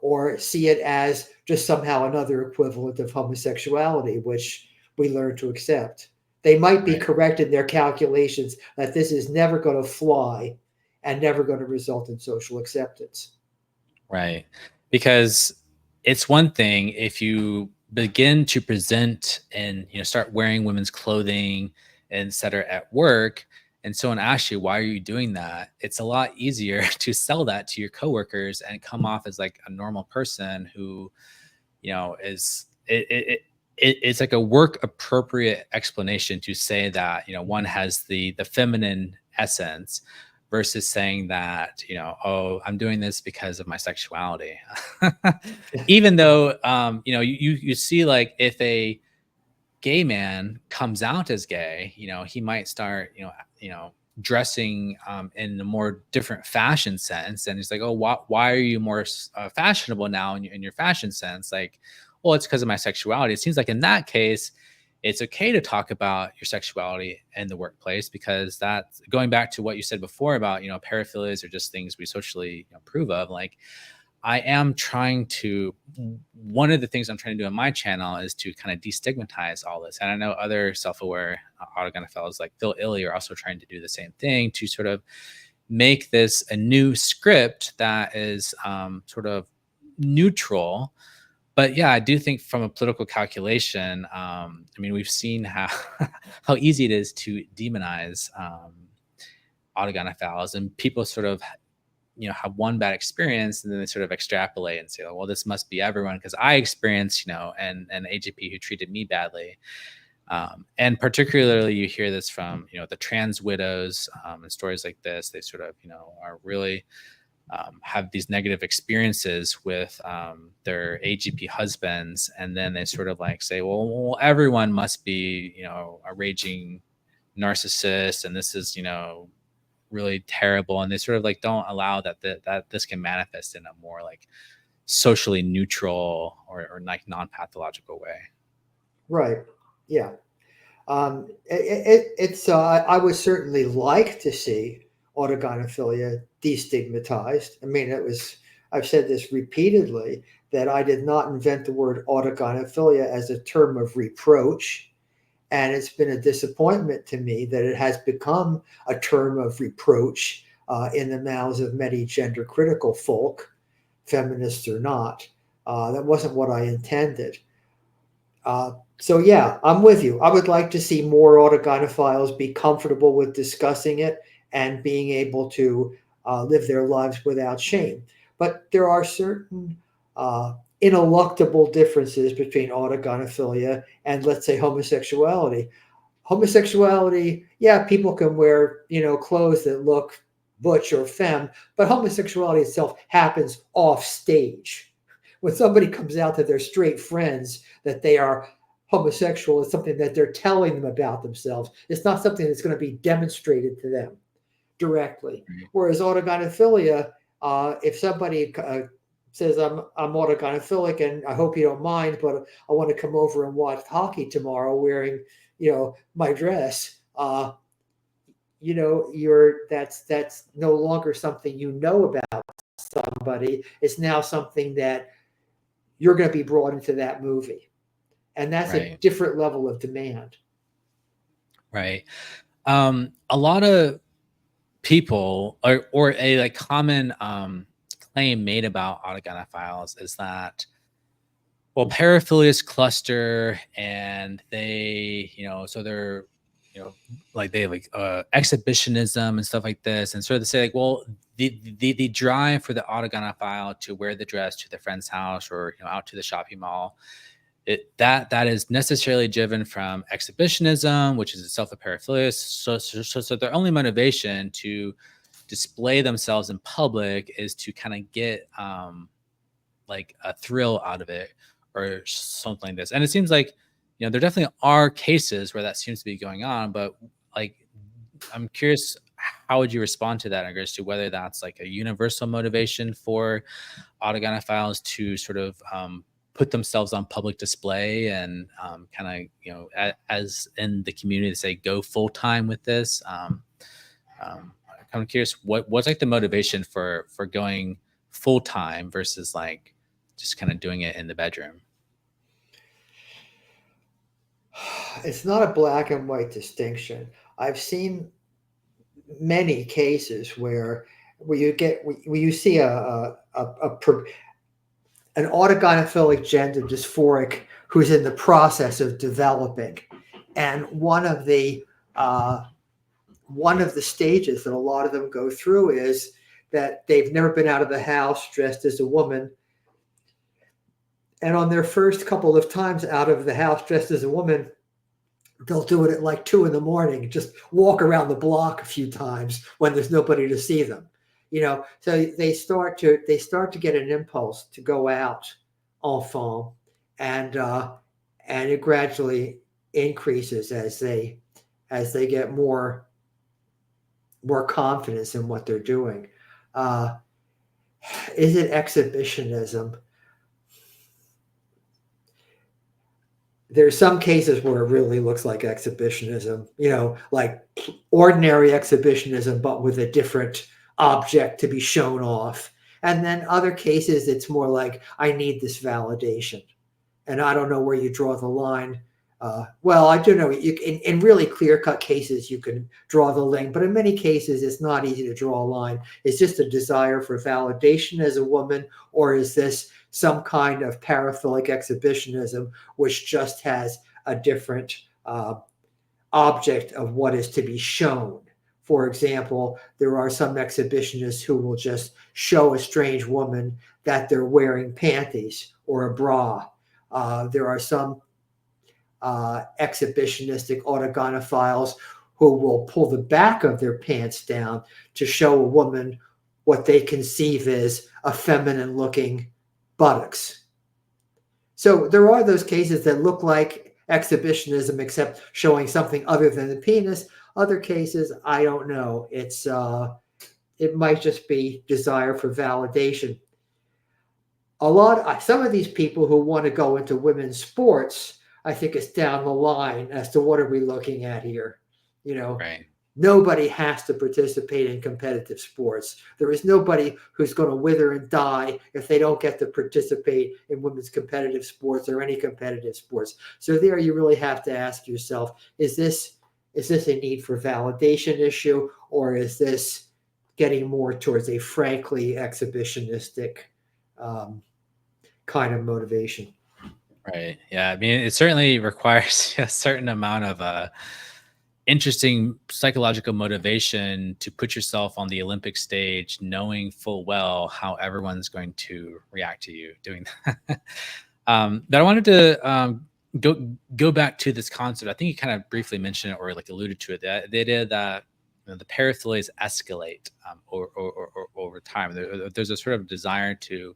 or see it as just somehow another equivalent of homosexuality, which we learn to accept. They might be Right. correct in their calculations that this is never going to fly and never going to result in social acceptance. Right. Because it's one thing if you begin to present and, start wearing women's clothing and et cetera at work, and someone asks you, why are you doing that? It's a lot easier to sell that to your coworkers and come off as like a normal person who, is it's like a work appropriate explanation to say that, one has the feminine essence versus saying that, oh, I'm doing this because of my sexuality. Even though, you see, like, if a gay man comes out as gay, he might start, dressing in a more different fashion sense. And he's like, oh, why are you more fashionable now in your fashion sense? Like, well, it's because of my sexuality. It seems like in that case, it's okay to talk about your sexuality in the workplace, because that's going back to what you said before about, paraphilias are just things we socially approve of. Like, I am trying to, one of the things I'm trying to do on my channel is to kind of destigmatize all this. And I know other self-aware autogynephiles like Phil Illy are also trying to do the same thing, to sort of make this a new script that is sort of neutral. But yeah, I do think from a political calculation, I mean, we've seen how how easy it is to demonize autogynephiles, and people sort of, have one bad experience, and then they sort of extrapolate and say, oh, well, this must be everyone because I experienced, an AGP who treated me badly. And particularly you hear this from, the trans widows, and stories like this. They sort of, are really have these negative experiences with their AGP husbands. And then they sort of like say, well, everyone must be, a raging narcissist. And this is, really terrible. And they sort of like don't allow that this can manifest in a more like socially neutral or like non-pathological way. Right. Yeah. It's I would certainly like to see autogynephilia destigmatized. I mean, I've said this repeatedly, that I did not invent the word autogynephilia as a term of reproach. And it's been a disappointment to me that it has become a term of reproach in the mouths of many gender critical folk, feminists or not. That wasn't what I intended. So yeah, I'm with you. I would like to see more autogynephiles be comfortable with discussing it and being able to live their lives without shame. But there are certain ineluctable differences between autogynephilia and, let's say, homosexuality. Homosexuality, yeah, people can wear, clothes that look butch or femme, but homosexuality itself happens off stage. When somebody comes out to their straight friends that they are homosexual, it's something that they're telling them about themselves. It's not something that's going to be demonstrated to them directly. Whereas autogynephilia, if somebody says I'm autogynephilic and I hope you don't mind, but I want to come over and watch hockey tomorrow wearing my dress, that's no longer something about somebody. It's now something that you're going to be brought into that movie, and that's a Right. different level of demand. Right. A lot of people, or a like common claim made about autogynephiles is that, well, paraphilias cluster and they, so they're, like they like exhibitionism and stuff like this, and sort of say like, well, the drive for the autogynephile to wear the dress to the friend's house or out to the shopping mall, that is necessarily driven from exhibitionism, which is itself a paraphilia. So their only motivation to display themselves in public is to kind of get like a thrill out of it or something like this. And it seems like, there definitely are cases where that seems to be going on, but like, I'm curious, how would you respond to that in regards to whether that's like a universal motivation for autogynephiles to sort of put themselves on public display and kind of, as in the community, to say go full time with this. I'm kind of curious what's like the motivation for going full time versus like just kind of doing it in the bedroom. It's not a black and white distinction. I've seen many cases where you see an autogynephilic gender dysphoric who's in the process of developing, and one of the stages that a lot of them go through is that they've never been out of the house dressed as a woman, and on their first couple of times out of the house dressed as a woman, they'll do it at like 2 a.m, just walk around the block a few times when there's nobody to see them. So they start to get an impulse to go out enfant, and it gradually increases as they get more confidence in what they're doing. Is it exhibitionism? There's some cases where it really looks like exhibitionism, like ordinary exhibitionism, but with a different object to be shown off. And then other cases, it's more like, I need this validation. And I don't know where you draw the line. Well, I do know in really clear-cut cases, you can draw the line, but in many cases, it's not easy to draw a line. It's just a desire for validation as a woman, or is this some kind of paraphilic exhibitionism, which just has a different object of what is to be shown? For example, there are some exhibitionists who will just show a strange woman that they're wearing panties or a bra. There are some exhibitionistic autogynephiles who will pull the back of their pants down to show a woman what they conceive as a feminine looking buttocks. So there are those cases that look like exhibitionism, except showing something other than the penis. Other cases, I don't know. It might just be desire for validation. Some of these people who want to go into women's sports, I think it's down the line as to what are we looking at here. Right. Nobody has to participate in competitive sports. There is nobody who's going to wither and die if they don't get to participate in women's competitive sports or any competitive sports. So there you really have to ask yourself, is this a need for validation issue, or is this getting more towards a frankly exhibitionistic kind of motivation. Right. Yeah. I mean, it certainly requires a certain amount of interesting psychological motivation to put yourself on the Olympic stage, knowing full well how everyone's going to react to you doing that. But I wanted to go back to this concept. I think you kind of briefly mentioned it or like alluded to it. That they did that. The paraphilias escalate over time. There's a sort of desire to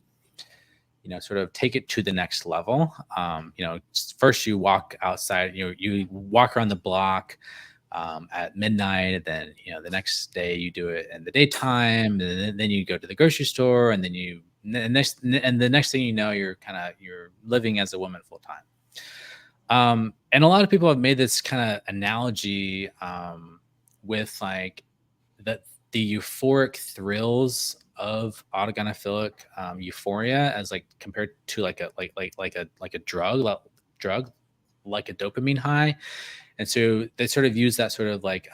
sort of take it to the next level. First you walk outside, you walk around the block at midnight, and then the next day you do it in the daytime, and then you go to the grocery store, and then the next thing you know, you're living as a woman full time. And a lot of people have made this kind of analogy with like the euphoric thrills of autogynephilic euphoria as like compared to like a drug like a dopamine high. And so they sort of use that sort of like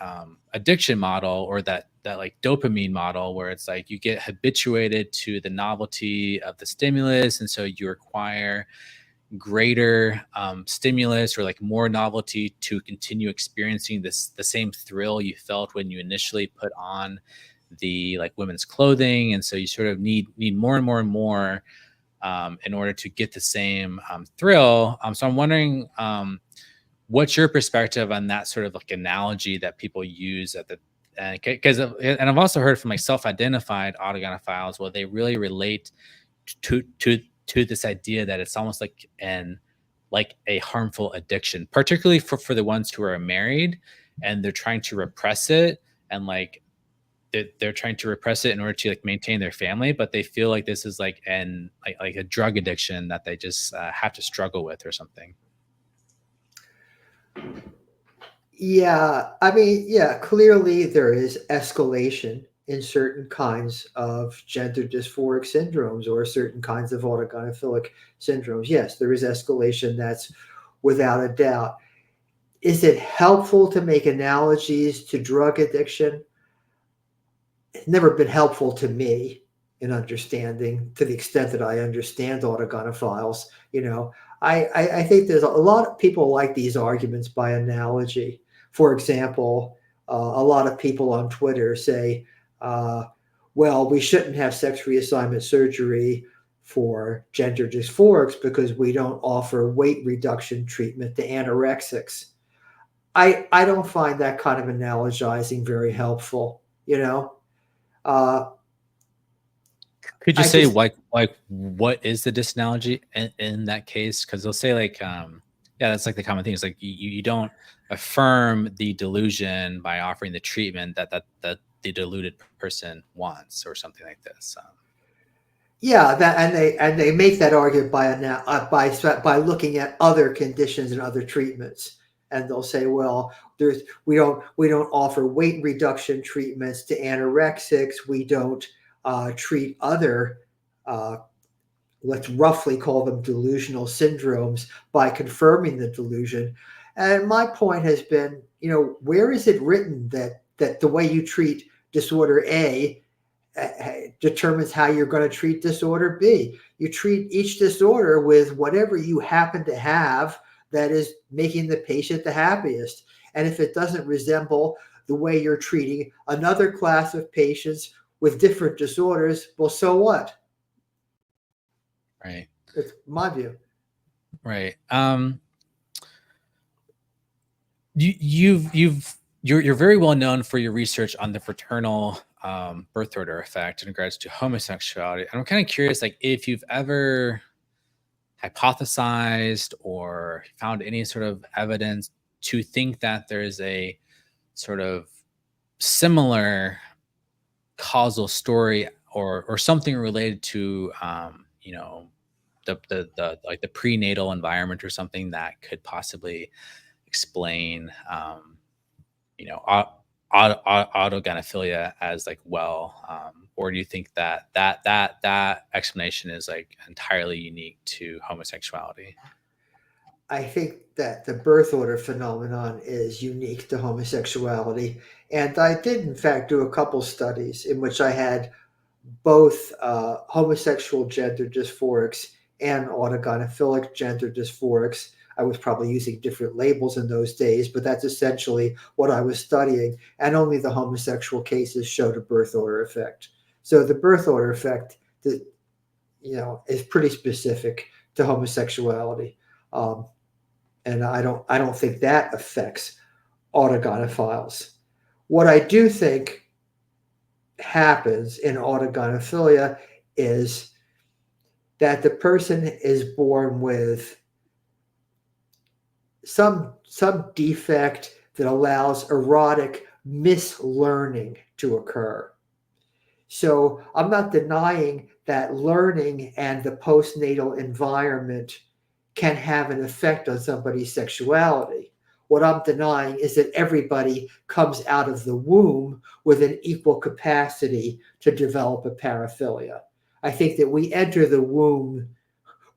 addiction model, or that like dopamine model, where it's like you get habituated to the novelty of the stimulus, and so you require greater stimulus or like more novelty to continue experiencing the same thrill you felt when you initially put on the like women's clothing. And so you sort of need more and more and more in order to get the same thrill. So I'm wondering, what's your perspective on that sort of like analogy that people use at the because and I've also heard from like self-identified autogynephiles, well, they really relate to this idea that it's almost like a harmful addiction, particularly for the ones who are married and they're trying to repress it, and like they're trying to repress it in order to like maintain their family, but they feel like this is like like a drug addiction that they just have to struggle with or something. Yeah, I mean, yeah, clearly there is escalation in certain kinds of gender dysphoric syndromes or certain kinds of autogynephilic syndromes. Yes, there is escalation, that's without a doubt. Is it helpful to make analogies to drug addiction? It's never been helpful to me in understanding, to the extent that I understand autogynephiles. You know, I think there's a lot of people like these arguments by analogy. For example, a lot of people on Twitter say, uh, well, we shouldn't have sex reassignment surgery for gender dysphorics because we don't offer weight reduction treatment to anorexics. I don't find that kind of analogizing very helpful, you know? Uh, Could you I say just like what is the disanalogy in that case? Because they'll say like yeah, that's like the common thing. Is like you don't affirm the delusion by offering the treatment that the deluded person wants, or something like this. yeah, that and they make that argument by looking at other conditions and other treatments, and they'll say, well, there's we don't offer weight reduction treatments to anorexics. We don't treat other uh, let's roughly call them delusional syndromes by confirming the delusion. And my point has been, you know, where is it written that the way you treat disorder A determines how you're going to treat disorder B? You treat each disorder with whatever you happen to have that is making the patient the happiest. And if it doesn't resemble the way you're treating another class of patients with different disorders, well, so what? Right. It's my view. Right. You're very well known for your research on the fraternal birth order effect in regards to homosexuality. And I'm kind of curious, like, if you've ever hypothesized or found any sort of evidence to think that there is a sort of similar causal story, or something related to the like the prenatal environment, or something that could possibly explain autogynephilia as like well, or do you think that explanation is like entirely unique to homosexuality? I think that the birth order phenomenon is unique to homosexuality. And I did, in fact, do a couple studies in which I had both homosexual gender dysphorics and autogynephilic gender dysphorics. I was probably using different labels in those days, but that's essentially what I was studying. And only the homosexual cases showed a birth order effect. So the birth order effect, that is pretty specific to homosexuality, um, and I don't think that affects autogynephiles. What I do think happens in autogynephilia is that the person is born with some defect that allows erotic mislearning to occur. So I'm not denying that learning and the postnatal environment can have an effect on somebody's sexuality. What I'm denying is that everybody comes out of the womb with an equal capacity to develop a paraphilia. I think that we enter the womb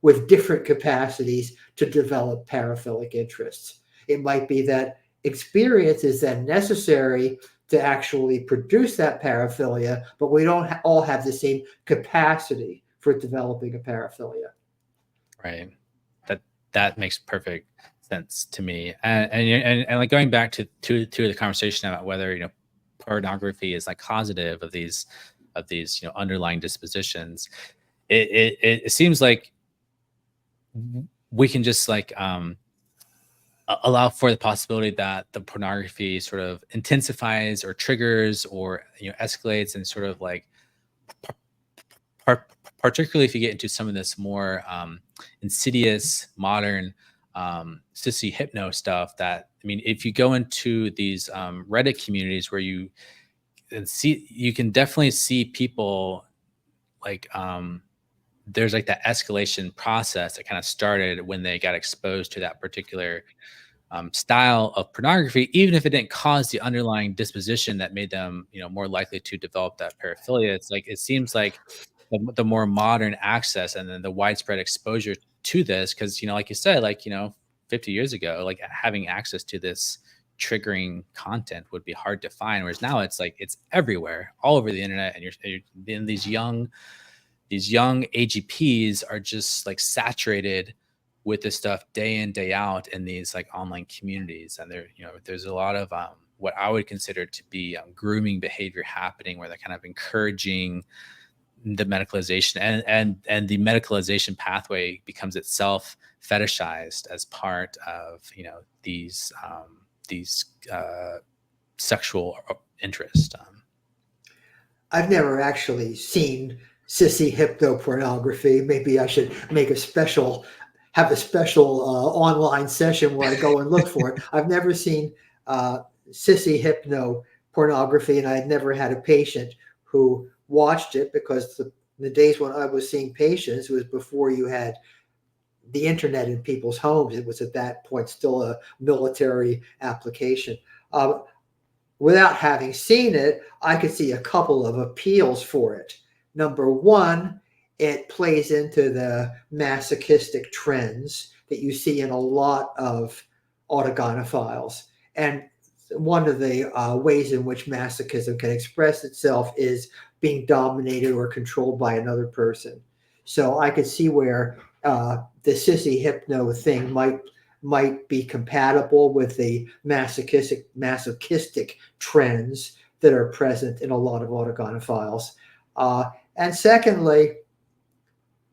with different capacities to develop paraphilic interests. It might be that experience is then necessary to actually produce that paraphilia, but we don't all have the same capacity for developing a paraphilia. Right. That makes perfect sense to me. And like going back to the conversation about whether pornography is like causative of these underlying dispositions. It seems like we can just like allow for the possibility that the pornography sort of intensifies or triggers or escalates and sort of like par- particularly if you get into some of this more insidious modern sissy hypno stuff. That, I mean, if you go into these Reddit communities where you can definitely see people like there's like that escalation process that kind of started when they got exposed to that particular style of pornography, even if it didn't cause the underlying disposition that made them, more likely to develop that paraphilia. It's like it seems like the more modern access and then the widespread exposure to this, because like you said, like 50 years ago, like having access to this triggering content would be hard to find, whereas now it's like it's everywhere, all over the internet, and you're in these young AGPs are just like saturated with this stuff day in day out in these like online communities. And there's a lot of what I would consider to be grooming behavior happening, where they're kind of encouraging the medicalization, and the medicalization pathway becomes itself fetishized as part of these sexual interest. I've never actually seen sissy hypnopornography. Maybe I should have a special online session where I go and look for it. I've never seen sissy hypno pornography, and I had never had a patient who watched it, because the days when I was seeing patients was before you had the internet in people's homes. It was at that point still a military application. Without having seen it, I could see a couple of appeals for it. Number one, it plays into the masochistic trends that you see in a lot of autogynephiles. And one of the ways in which masochism can express itself is being dominated or controlled by another person. So I could see where the sissy hypno thing might be compatible with the masochistic trends that are present in a lot of autogynephiles. And secondly,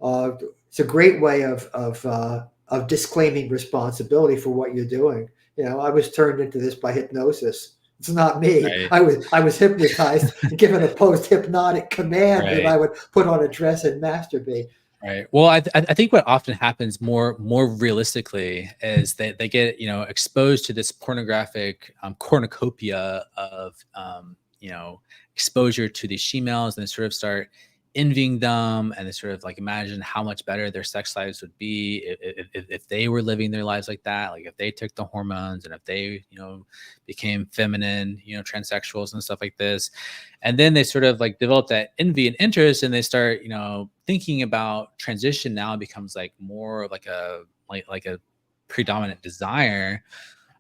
it's a great way of disclaiming responsibility for what you're doing. I was turned into this by hypnosis. It's not me. Right. I was hypnotized and given a post hypnotic command that Right. I would put on a dress and masturbate. Right. Well, I think what often happens more realistically is that they get exposed to this pornographic cornucopia of exposure to these females, and they sort of start envying them, and they sort of like imagine how much better their sex lives would be if they were living their lives like that, like if they took the hormones and if they became feminine, transsexuals and stuff like this. And then they sort of like develop that envy and interest, and they start thinking about transition. Now it becomes like more of like a predominant desire.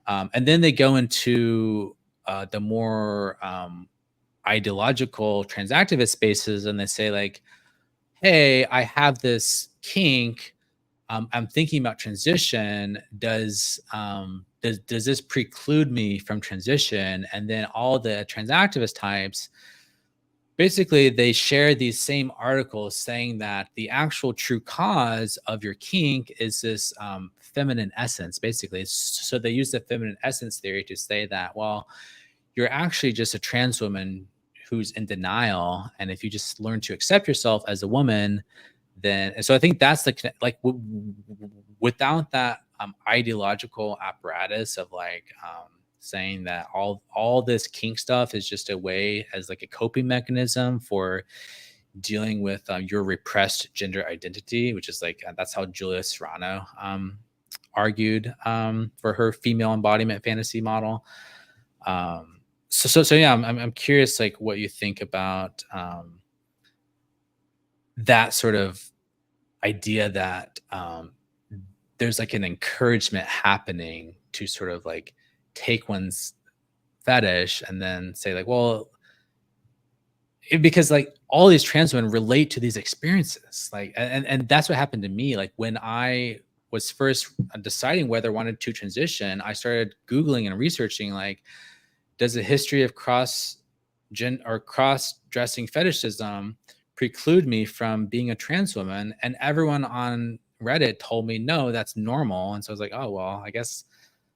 And then they go into the more ideological transactivist spaces, and they say like, hey, I have this kink. I'm thinking about transition. Does this preclude me from transition? And then all the transactivist types, basically, they share these same articles saying that the actual true cause of your kink is this feminine essence. Basically, so they use the feminine essence theory to say that, well, you're actually just a trans woman who's in denial, and if you just learn to accept yourself as a woman, then. And so I think that's the like without that ideological apparatus of like saying that all this kink stuff is just a way as like a coping mechanism for dealing with your repressed gender identity, which is like that's how Julia Serrano argued for her female embodiment fantasy model. So yeah, I'm curious like what you think about that sort of idea that there's like an encouragement happening to sort of like take one's fetish and then say like, well, because like all these trans women relate to these experiences, like, and that's what happened to me. Like when I was first deciding whether I wanted to transition, I started Googling and researching like, does a history of cross dressing fetishism preclude me from being a trans woman? And everyone on Reddit told me no, that's normal. And so I was like, oh well, I guess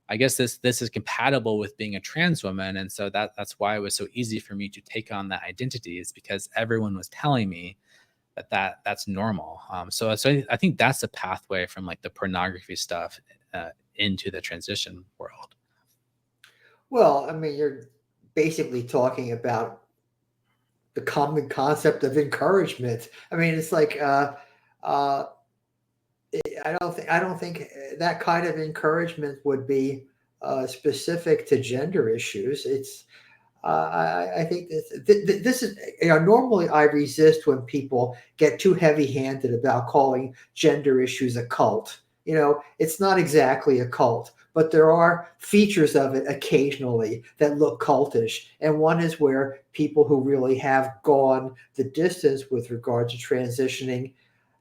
this is compatible with being a trans woman. And so that's why it was so easy for me to take on that identity, is because everyone was telling me that's normal. So I think that's the pathway from like the pornography stuff into the transition world. Well, I mean, you're basically talking about the common concept of encouragement. I mean, it's like uh, I don't think that kind of encouragement would be specific to gender issues. It's I think this is, normally I resist when people get too heavy-handed about calling gender issues a cult. It's not exactly a cult, but there are features of it occasionally that look cultish. And one is where people who really have gone the distance with regard to transitioning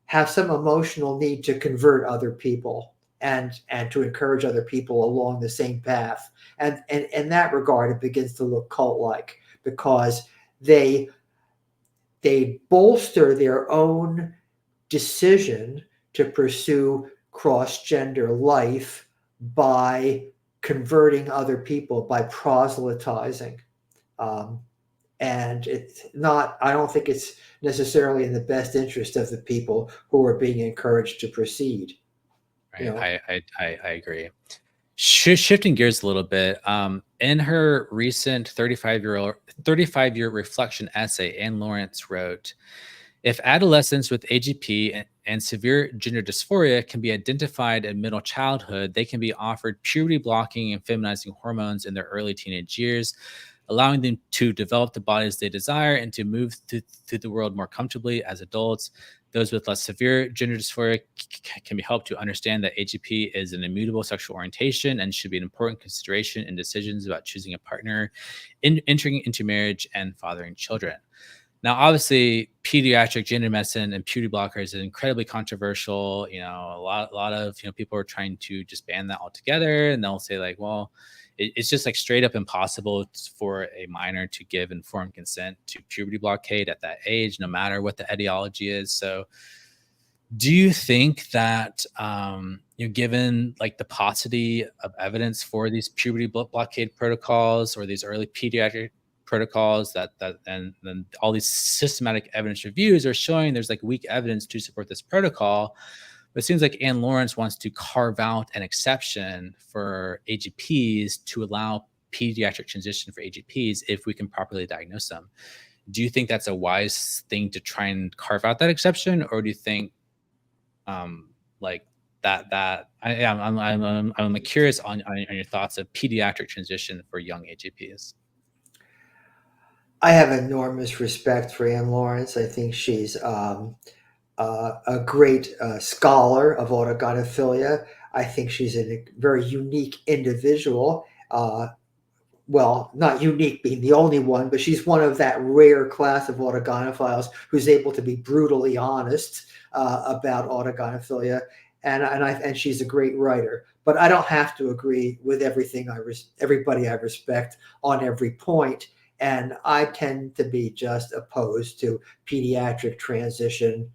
have some emotional need to convert other people and to encourage other people along the same path. And in that regard, it begins to look cult-like because they bolster their own decision to pursue cross-gender life by converting other people, by proselytizing. Um, and it's not, I don't think it's necessarily in the best interest of the people who are being encouraged to proceed. you Right. know I agree. Shifting gears a little bit, in her recent 35-year reflection essay, Anne Lawrence wrote, if adolescents with AGP and severe gender dysphoria can be identified in middle childhood, they can be offered puberty blocking and feminizing hormones in their early teenage years, allowing them to develop the bodies they desire and to move through the world more comfortably as adults. Those with less severe gender dysphoria can be helped to understand that AGP is an immutable sexual orientation and should be an important consideration in decisions about choosing a partner, entering into marriage, and fathering children. Now, obviously, pediatric gender medicine and puberty blockers is incredibly controversial. A lot of people are trying to just ban that altogether, and they'll say like, well, it's just like straight up impossible for a minor to give informed consent to puberty blockade at that age, no matter what the etiology is. So, do you think that given like the paucity of evidence for these puberty blockade protocols or these early pediatric protocols, that and then all these systematic evidence reviews are showing there's like weak evidence to support this protocol? But it seems like Anne Lawrence wants to carve out an exception for AGPs to allow pediatric transition for AGPs if we can properly diagnose them. Do you think that's a wise thing to try and carve out that exception, or do you think like I'm curious on your thoughts of pediatric transition for young AGPs? I have enormous respect for Anne Lawrence. I think she's a great scholar of autogynephilia. I think she's a very unique individual. Well, not unique being the only one, but she's one of that rare class of autogynephiles who's able to be brutally honest about autogynephilia, and she's a great writer. But I don't have to agree with everything everybody I respect on every point, and I tend to be just opposed to pediatric transition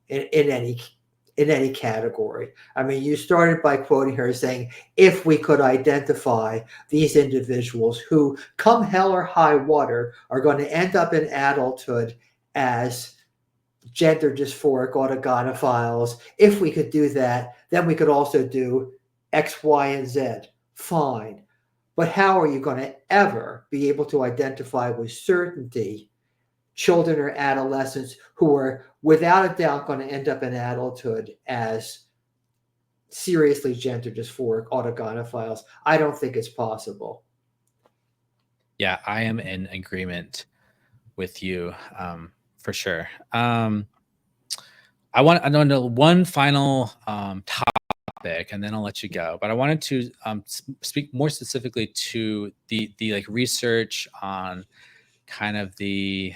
in any category. I mean, you started by quoting her saying, if we could identify these individuals who, come hell or high water, are going to end up in adulthood as gender dysphoric autogynephiles, if we could do that, then we could also do X, Y, and Z. Fine. But how are you going to ever be able to identify with certainty children or adolescents who are without a doubt going to end up in adulthood as seriously gender dysphoric autogynephiles? I don't think it's possible. Yeah, I am in agreement with you, for sure. I know one final topic, and then I'll let you go. But I wanted to speak more specifically to the like research on kind of the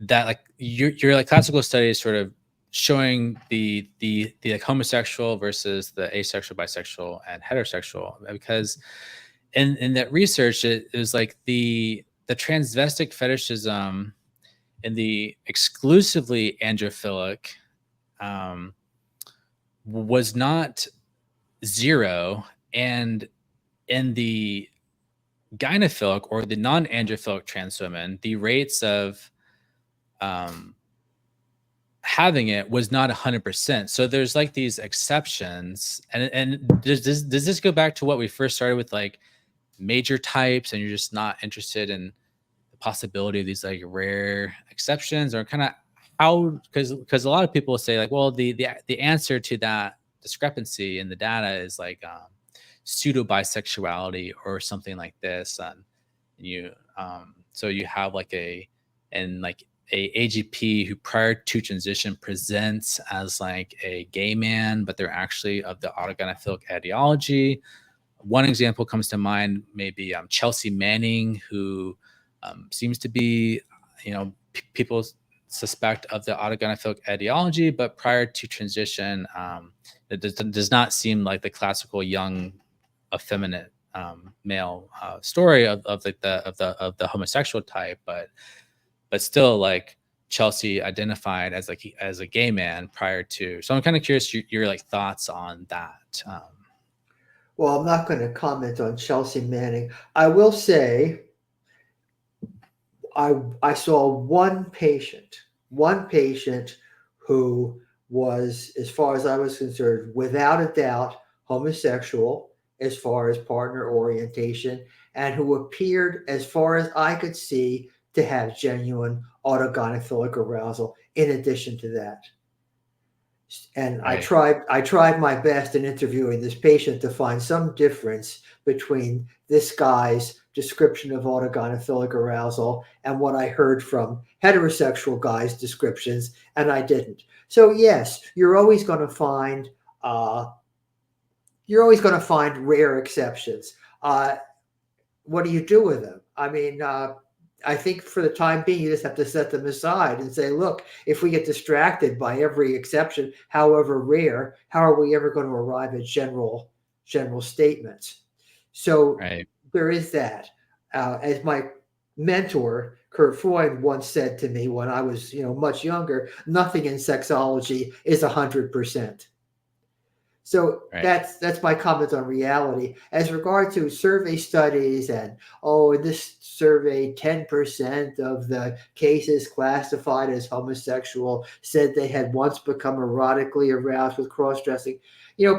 that like your like classical studies sort of showing the like homosexual versus the asexual, bisexual, and heterosexual, because in that research it was like the transvestic fetishism and the exclusively androphilic was not zero, and in the gynophilic or the non-androphilic trans women, the rates of having it was not 100%. So there's like these exceptions, and does this go back to what we first started with, like major types, and you're just not interested in the possibility of these like rare exceptions, or kind of how, because a lot of people say like, well, the answer to that discrepancy in the data is like pseudo bisexuality or something like this, and you so you have like a AGP who prior to transition presents as like a gay man, but they're actually of the autogynephilic ideology. One example comes to mind, maybe Chelsea Manning, who seems to be, people suspect of the autogynephilic ideology, but prior to transition, it does not seem like the classical young, effeminate male story of the homosexual type, but still like Chelsea identified as like as a gay man prior to. So I'm kind of curious your like thoughts on that. Well, I'm not going to comment on Chelsea Manning. I will say I saw one patient who was, as far as I was concerned, without a doubt homosexual as far as partner orientation, and who appeared, as far as I could see, to have genuine autogynephilic arousal in addition to that. And Right. I tried my best in interviewing this patient to find some difference between this guy's description of autogynephilic arousal and what I heard from heterosexual guys' descriptions, and I didn't. So yes, you're always going to find rare exceptions. What do you do with them? I mean, I think for the time being, you just have to set them aside and say, look, if we get distracted by every exception, however rare, how are we ever going to arrive at general statements? So Right. there is that. As my mentor, Kurt Freund, once said to me when I was, much younger, nothing in sexology is 100%. So Right. that's my comment on reality. As regard to survey studies and, in this survey, 10% of the cases classified as homosexual said they had once become erotically aroused with cross-dressing.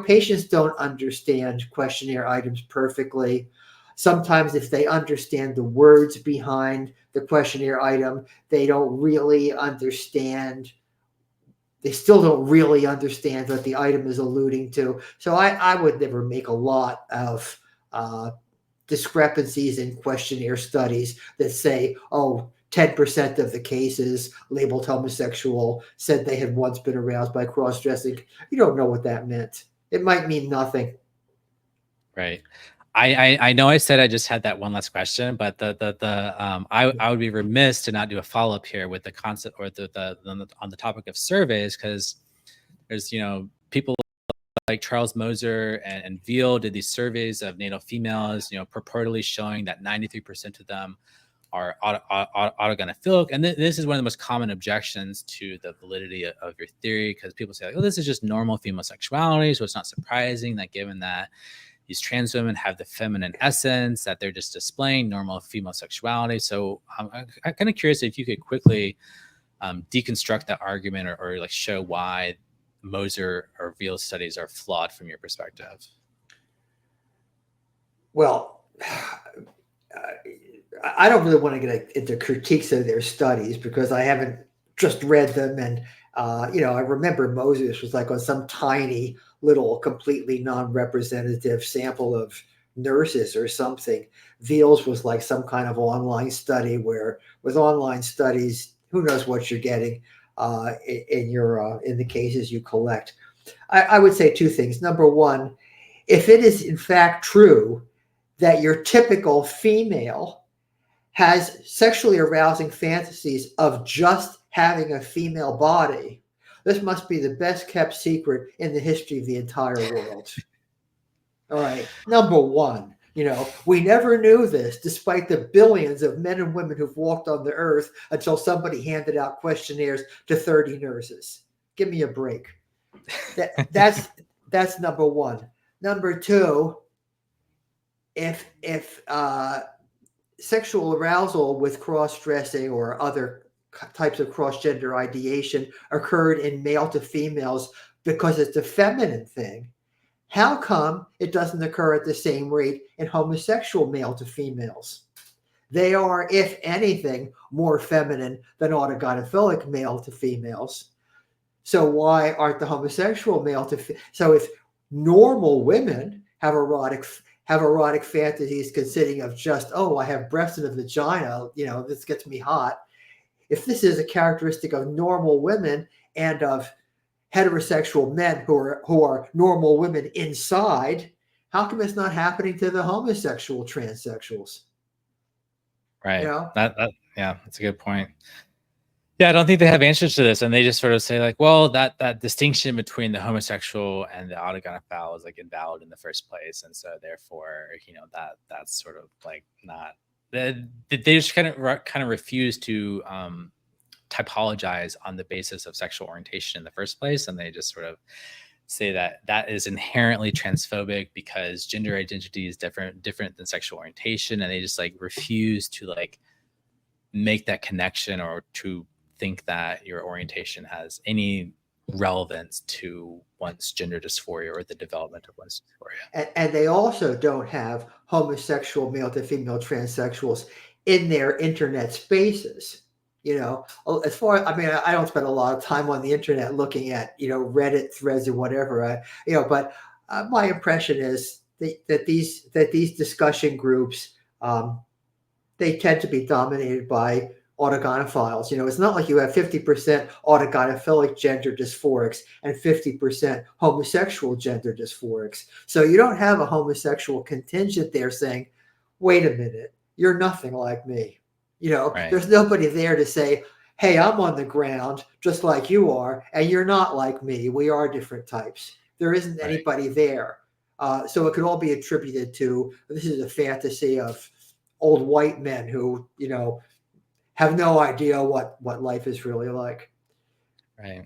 Patients don't understand questionnaire items perfectly. Sometimes if they understand the words behind the questionnaire item, they still don't really understand what the item is alluding to. So I would never make a lot of discrepancies in questionnaire studies that say, 10% of the cases labeled homosexual said they had once been aroused by cross-dressing. You don't know what that meant. It might mean nothing. Right. I know I said I just had that one last question, but I would be remiss to not do a follow-up here with the concept or on the topic of surveys, because there's, people like Charles Moser and Veal did these surveys of NATO females, purportedly showing that 93% of them are autogynephilic. And this is one of the most common objections to the validity of your theory, because people say, like, oh, this is just normal female sexuality, so it's not surprising that given that these trans women have the feminine essence, that they're just displaying normal female sexuality. So I'm kind of curious if you could quickly deconstruct that argument, or like show why Moser or Veal studies are flawed from your perspective. Well, I don't really want to get into critiques of their studies because I haven't just read them. And, I remember Moses was like on some tiny little completely non-representative sample of nurses or something. Veals was like some kind of online study where with online studies, who knows what you're getting in the cases you collect. I would say two things. Number one, if it is in fact true that your typical female has sexually arousing fantasies of just having a female body, this must be the best kept secret in the history of the entire world. All right. Number one, we never knew this despite the billions of men and women who've walked on the earth until somebody handed out questionnaires to 30 nurses. Give me a break. That's number one. Number two, if sexual arousal with cross-dressing or other types of cross-gender ideation occurred in male to females because it's a feminine thing, how come it doesn't occur at the same rate in homosexual male to females? They are, if anything, more feminine than autogynephilic male to females. So why aren't the homosexual male to so if normal women have erotic fantasies consisting of just, oh, I have breasts and a vagina, this gets me hot. If this is a characteristic of normal women and of heterosexual men who are normal women inside, how come it's not happening to the homosexual transsexuals? Right. Yeah, that's a good point. Yeah, I don't think they have answers to this, and they just sort of say like, well, that distinction between the homosexual and the autogynephile is like invalid in the first place, and so therefore, that's sort of like not. They just kind of refuse to typologize on the basis of sexual orientation in the first place, and they just sort of say that is inherently transphobic because gender identity is different than sexual orientation, and they just like refuse to like make that connection or to think that your orientation has any relevance to one's gender dysphoria or the development of one's dysphoria. And they also don't have homosexual male to female transsexuals in their internet spaces. As far, I don't spend a lot of time on the internet looking at, Reddit threads or whatever, but my impression is that these discussion groups, they tend to be dominated by autogynephiles. It's not like you have 50% autogynephilic gender dysphorics and 50% homosexual gender dysphorics. So you don't have a homosexual contingent there saying, wait a minute, you're nothing like me. Right. There's nobody there to say, hey, I'm on the ground just like you are, and you're not like me. We are different types. There isn't anybody there. So it could all be attributed to, this is a fantasy of old white men who, have no idea what life is really like. Right.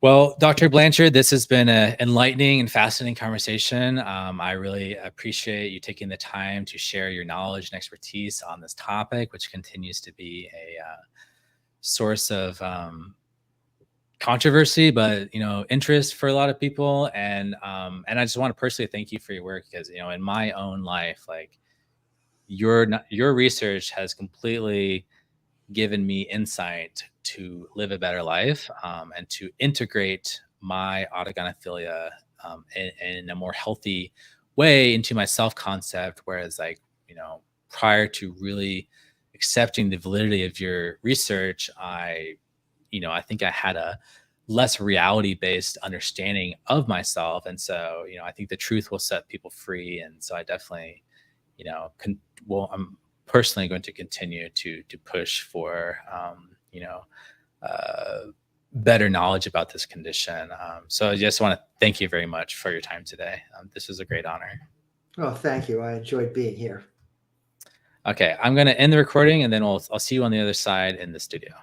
Well, Dr. Blanchard, this has been an enlightening and fascinating conversation. I really appreciate you taking the time to share your knowledge and expertise on this topic, which continues to be a source of controversy, but interest for a lot of people. And I just want to personally thank you for your work, because in my own life, like your research has completely given me insight to live a better life, and to integrate my autogynephilia in a more healthy way into my self-concept. Whereas prior to really accepting the validity of your research, I think I had a less reality-based understanding of myself. And so, I think the truth will set people free. And so I definitely, I'm personally going to continue to push for, uh, better knowledge about this condition. So I just want to thank you very much for your time today. This was a great honor. Oh, thank you. I enjoyed being here. Okay, I'm going to end the recording, and then I'll see you on the other side in the studio.